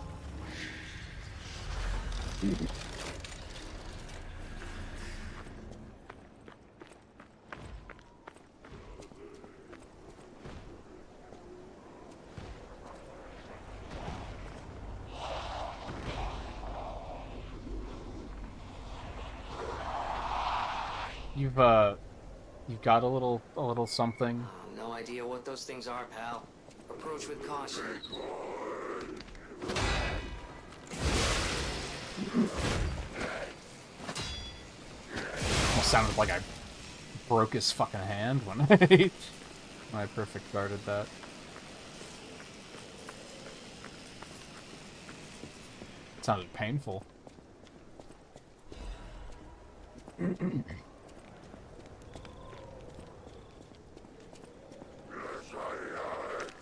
You've got a little something. No idea what those things are, pal. Approach with caution. Almost sounded like I broke his fucking hand when I perfect guarded that. It sounded painful.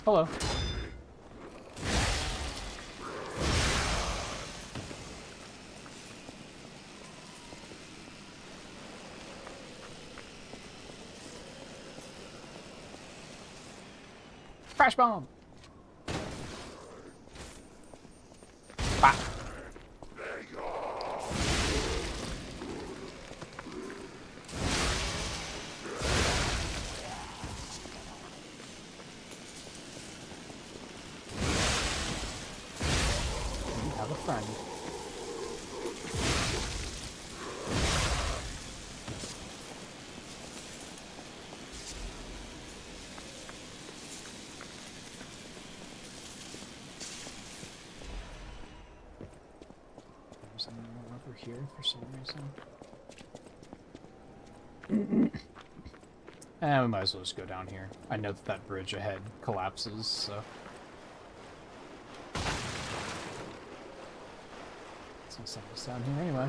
Hello. Crash bomb. Bah. You have a friend. There's anyone over here for some reason. We might as well just go down here. I know that that bridge ahead collapses, so... Let's not send us down here anyway.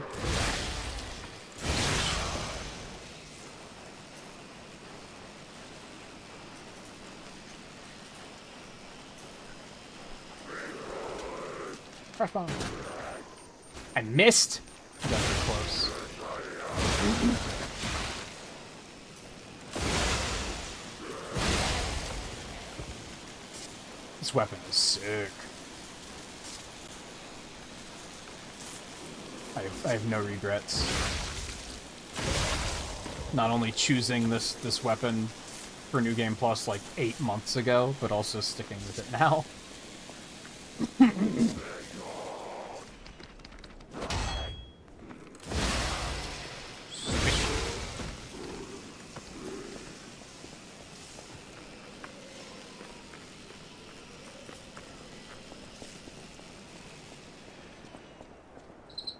Crash bomb! I missed! Got too close. This weapon is sick. I have no regrets. Not only choosing this weapon for New Game Plus like 8 months ago, but also sticking with it now.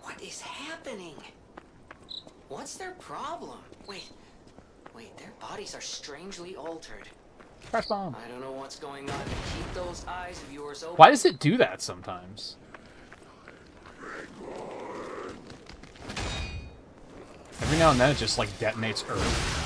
What is happening? What's their problem? Wait, their bodies are strangely altered. Crash bomb. I don't know what's going on, but keep those eyes of yours open. Why does it do that sometimes? Every now and then it just like detonates Earth.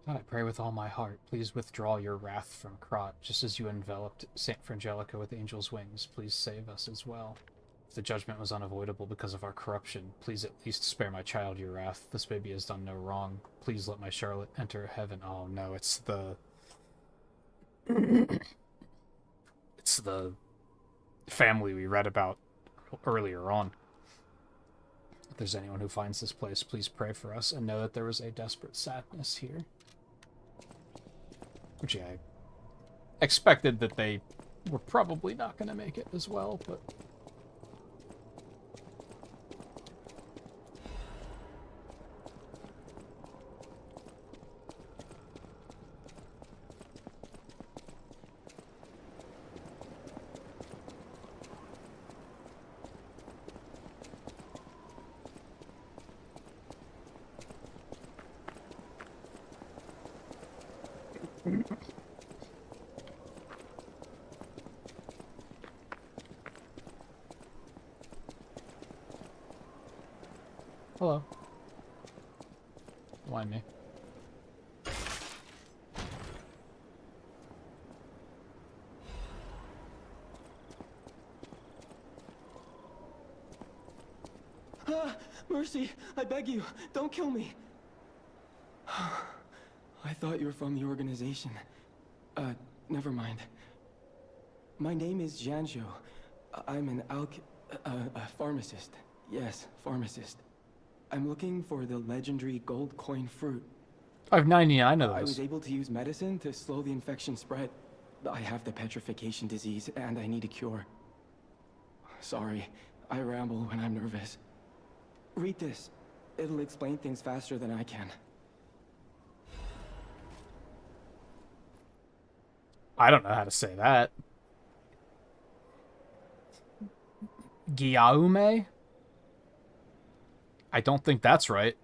God, I pray with all my heart, please withdraw your wrath from Krot, just as you enveloped Saint Frangelica with angel's wings. Please save us as well. If the judgment was unavoidable because of our corruption, please at least spare my child your wrath. This baby has done no wrong. Please let my Charlotte enter heaven. Oh no, it's the... it's the family we read about earlier on. If there's anyone who finds this place, please pray for us and know that there was a desperate sadness here. Which I expected that they were probably not going to make it as well, but... Hello. Why me? Mercy, I beg you, don't kill me. I thought you were from the organization. Never mind. My name is Janjo. I'm an a pharmacist. Yes, pharmacist. I'm looking for the legendary gold coin fruit. I have 99 of those. I was able to use medicine to slow the infection spread. I have the petrification disease, and I need a cure. Sorry, I ramble when I'm nervous. Read this. It'll explain things faster than I can. I don't know how to say that. Gyaume? I don't think that's right.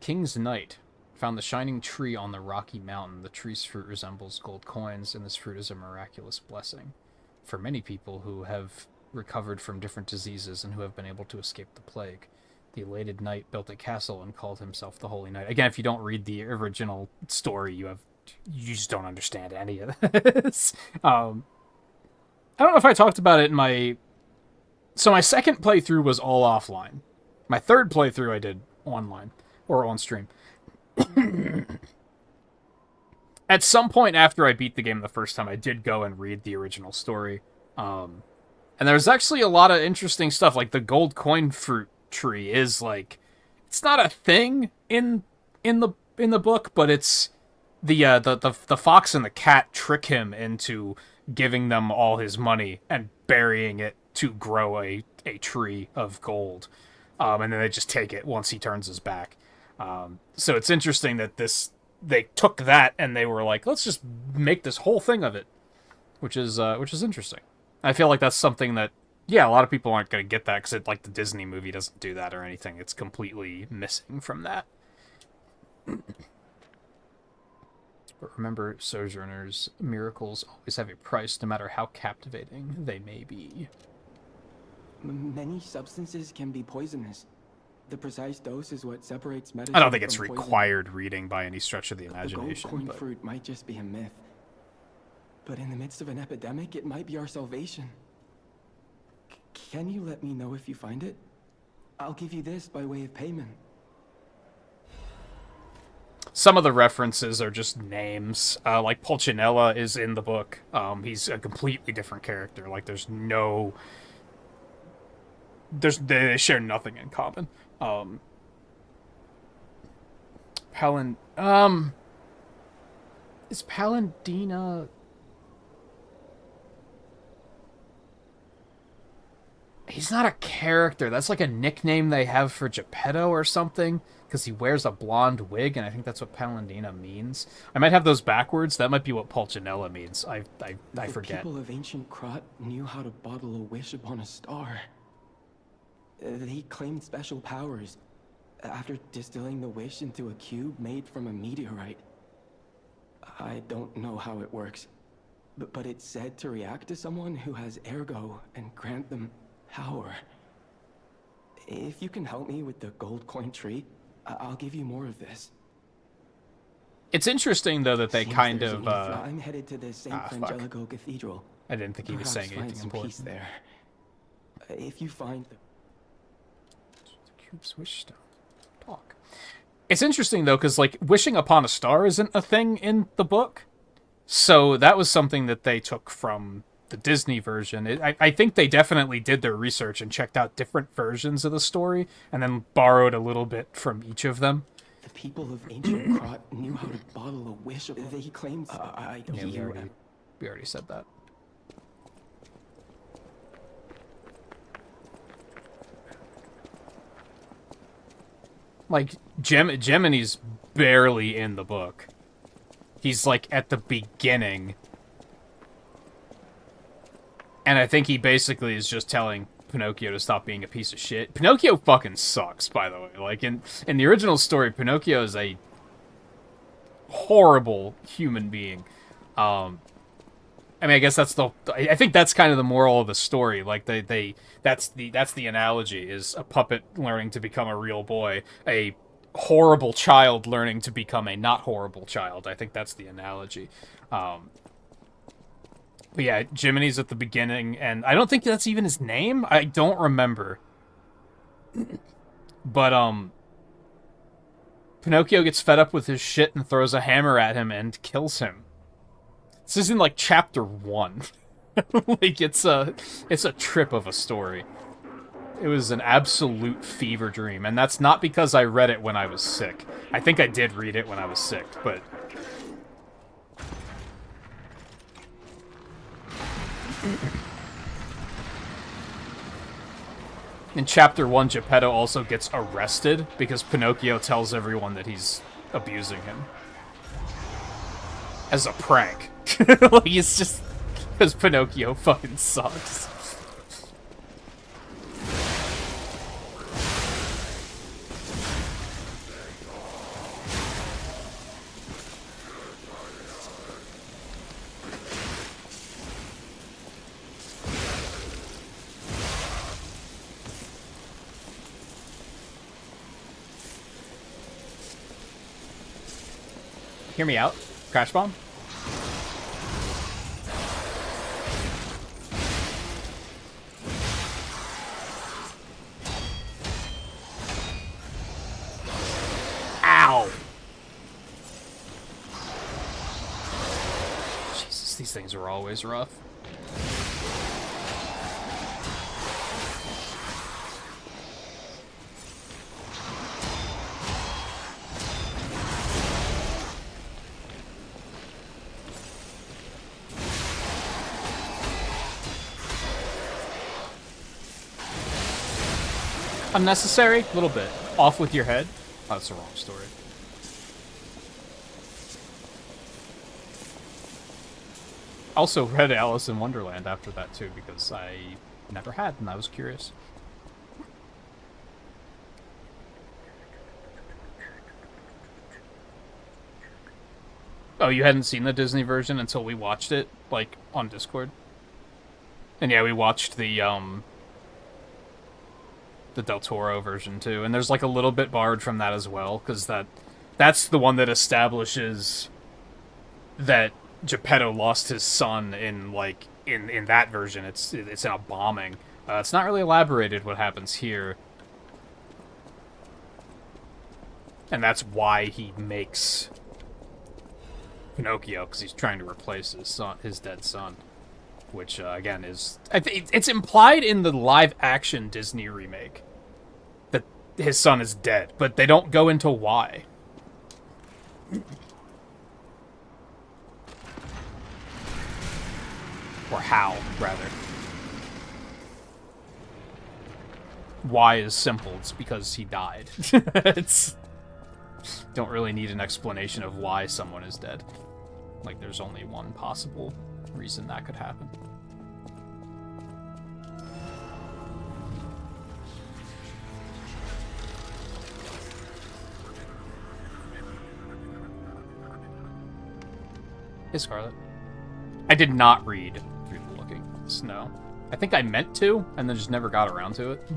King's Knight found the shining tree on the rocky mountain. The tree's fruit resembles gold coins, and this fruit is a miraculous blessing for many people who have recovered from different diseases and who have been able to escape the plague. The elated knight built a castle and called himself the Holy Knight. Again, if you don't read the original story, you just don't understand any of this. I don't know if I talked about it in my... So my second playthrough was all offline. My third playthrough I did online, or on stream. At some point after I beat the game the first time, I did go and read the original story. And there's actually a lot of interesting stuff, like the gold coin fruit tree is like... It's not a thing in the book, but it's... The fox and the cat trick him into giving them all his money and burying it to grow a tree of gold. And then they just take it once he turns his back. So it's interesting that they took that and they were like, let's just make this whole thing of it, which is interesting. I feel like that's something that, yeah, a lot of people aren't going to get that because like the Disney movie doesn't do that or anything. It's completely missing from that. But remember, Sojourners, miracles always have a price, no matter how captivating they may be. Many substances can be poisonous. The precise dose is what separates medicine. I don't think it's from poison. required reading by any stretch of the imagination. The gold coin fruit might just be a myth. But in the midst of an epidemic, it might be our salvation. Can you let me know if you find it? I'll give you this by way of payment. Some of the references are just names. Like Pulcinella is in the book. He's a completely different character. Like they share nothing in common. Is Paladina... He's not a character. That's like a nickname they have for Geppetto or something, because he wears a blonde wig, and I think that's what Paladina means. I might have those backwards. That might be what Pulcinella means. I forget. The people of ancient Krat knew how to bottle a wish upon a star. They claimed special powers after distilling the wish into a cube made from a meteorite. I don't know how it works, but it's said to react to someone who has ergo and grant them power. If you can help me with the gold coin tree, I'll give you more of this. It's interesting, though, that they Seems kind there's of... I'm headed to the St. Frangelico Cathedral. I didn't think he was saying anything some important. peace there. If you find the cube's wish stone. Talk. It's interesting, though, because, like, wishing upon a star isn't a thing in the book. So that was something that they took from the Disney version. I think they definitely did their research and checked out different versions of the story and then borrowed a little bit from each of them. The people of ancient Krat knew how to bottle a wish. They claimed... we already said that. Like, Gemini's barely in the book. He's, like, at the beginning. And I think he basically is just telling Pinocchio to stop being a piece of shit. Pinocchio fucking sucks, by the way. Like, in the original story, Pinocchio is a horrible human being. I mean, I guess that's I think that's kind of the moral of the story. Like, that's the analogy, is a puppet learning to become a real boy, a horrible child learning to become a not horrible child. I think that's the analogy. But yeah, Jiminy's at the beginning, and I don't think that's even his name. I don't remember. But, Pinocchio gets fed up with his shit and throws a hammer at him and kills him. This isn't like chapter 1. Like, it's a trip of a story. It was an absolute fever dream, and that's not because I read it when I was sick. I think I did read it when I was sick, but... In chapter 1, Geppetto also gets arrested because Pinocchio tells everyone that he's abusing him. As a prank. Like, it's just... because Pinocchio fucking sucks. Hear me out. Crash bomb. Ow! Jesus, these things are always rough. Unnecessary? A little bit. Off with your head? Oh, that's the wrong story. Also read Alice in Wonderland after that, too, because I never had, and I was curious. Oh, you hadn't seen the Disney version until we watched it, like, on Discord? And yeah, we watched the Del Toro version too, and there's like a little bit borrowed from that as well, because that's the one that establishes that Geppetto lost his son in like in that version. It's in a bombing. It's not really elaborated what happens here, and that's why he makes Pinocchio, because he's trying to replace his dead son. Which, again, is... it's implied in the live-action Disney remake that his son is dead, but they don't go into why. Or how, rather. Why is simple. It's because he died. Don't really need an explanation of why someone is dead. Like, there's only one possible reason that could happen. Hey, Scarlet. I did not read Through the Looking Snow. I think I meant to, and then just never got around to it.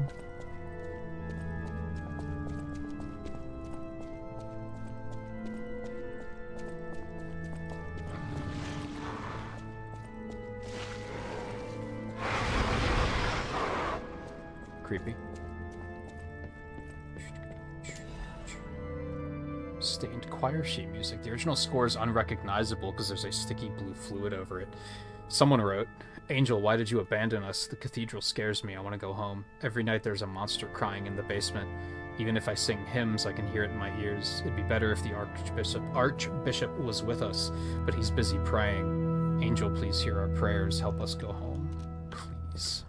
Creepy. Stained choir sheet music. The original score is unrecognizable because there's a sticky blue fluid over it. Someone wrote, "Angel, why did you abandon us? The cathedral scares me. I want to go home. Every night there's a monster crying in the basement. Even if I sing hymns, I can hear it in my ears. It'd be better if the Archbishop was with us, but he's busy praying. Angel, please hear our prayers. Help us go home. Please."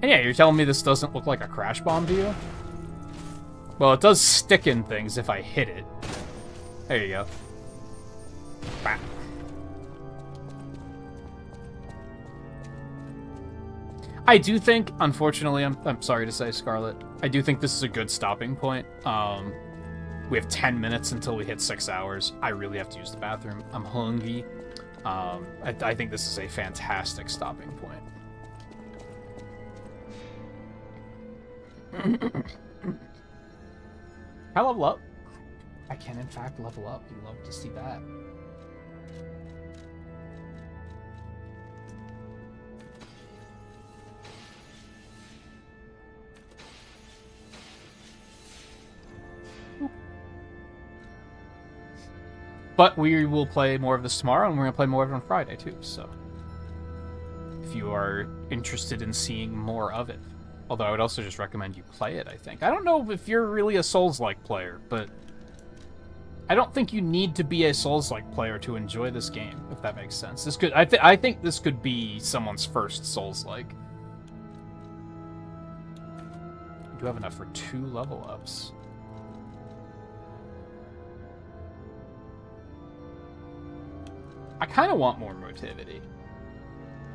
And yeah, you're telling me this doesn't look like a crash bomb to you? Well, it does stick in things if I hit it. There you go. Bah. I do think, unfortunately, I'm sorry to say, Scarlet, I do think this is a good stopping point. We have 10 minutes until we hit 6 hours. I really have to use the bathroom. I'm hungry. I think this is a fantastic stopping point. I level up. I can, in fact, level up. You'd love to see that. But we will play more of this tomorrow, and we're going to play more of it on Friday, too, so... if you are interested in seeing more of it. Although I would also just recommend you play it, I think. I don't know if you're really a Souls-like player, but... I don't think you need to be a Souls-like player to enjoy this game, if that makes sense. This could... I think this could be someone's first Souls-like. I do have enough for 2 level ups. I kind of want more motivity.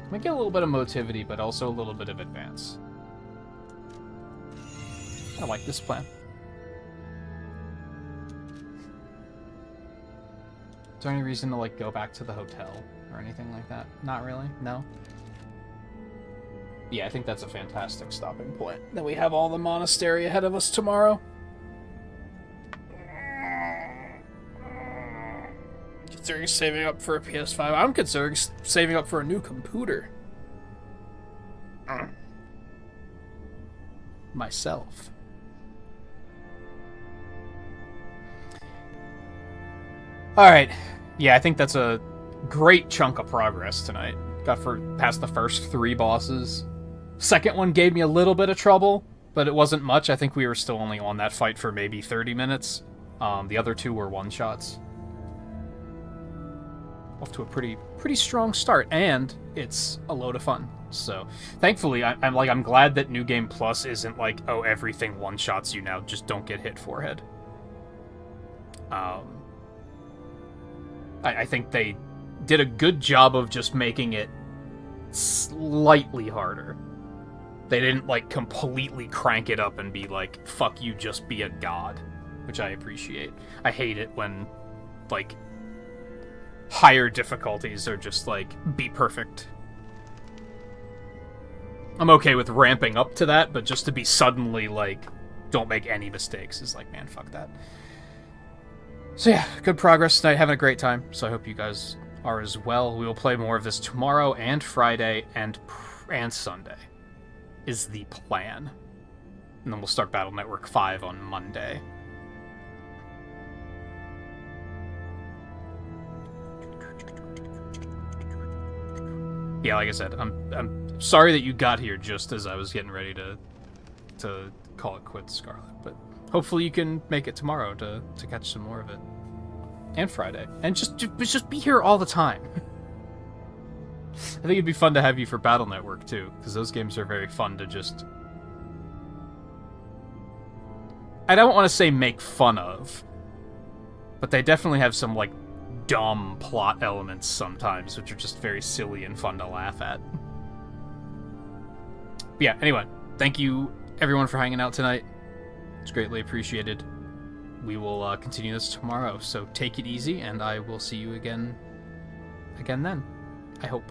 I'm gonna get a little bit of motivity, but also a little bit of advance. I like this plan. Is there any reason to, like, go back to the hotel or anything like that? Not really? No? Yeah, I think that's a fantastic stopping point. Then we have all the monastery ahead of us tomorrow. Considering saving up for a PS5. I'm considering saving up for a new computer. Myself. Alright. Yeah, I think that's a great chunk of progress tonight. Got past the first 3 bosses. Second one gave me a little bit of trouble, but it wasn't much. I think we were still only on that fight for maybe 30 minutes. The other 2 were one-shots. Off to a pretty strong start, and it's a load of fun. So, thankfully, I'm glad that New Game Plus isn't like, oh, everything one-shots you now, just don't get hit forehead. I think they did a good job of just making it slightly harder. They didn't, like, completely crank it up and be like, fuck you, just be a god, which I appreciate. I hate it when, like, higher difficulties are just like, be perfect. I'm okay with ramping up to that, but just to be suddenly like, don't make any mistakes is like, man, fuck that. So yeah, good progress tonight, having a great time, so I hope you guys are as well. We will play more of this tomorrow and Friday and Sunday is the plan. And then we'll start Battle Network 5 on Monday. Yeah, like I said, I'm sorry that you got here just as I was getting ready to call it quits, Scarlet. But hopefully you can make it tomorrow to catch some more of it, and Friday, and just be here all the time. I think it'd be fun to have you for Battle Network too, because those games are very fun to just. I don't want to say make fun of, but they definitely have some like dumb plot elements sometimes, which are just very silly and fun to laugh at. But yeah, anyway, thank you everyone for hanging out tonight. It's greatly appreciated. We will continue this tomorrow, so take it easy, and I will see you again then, I hope.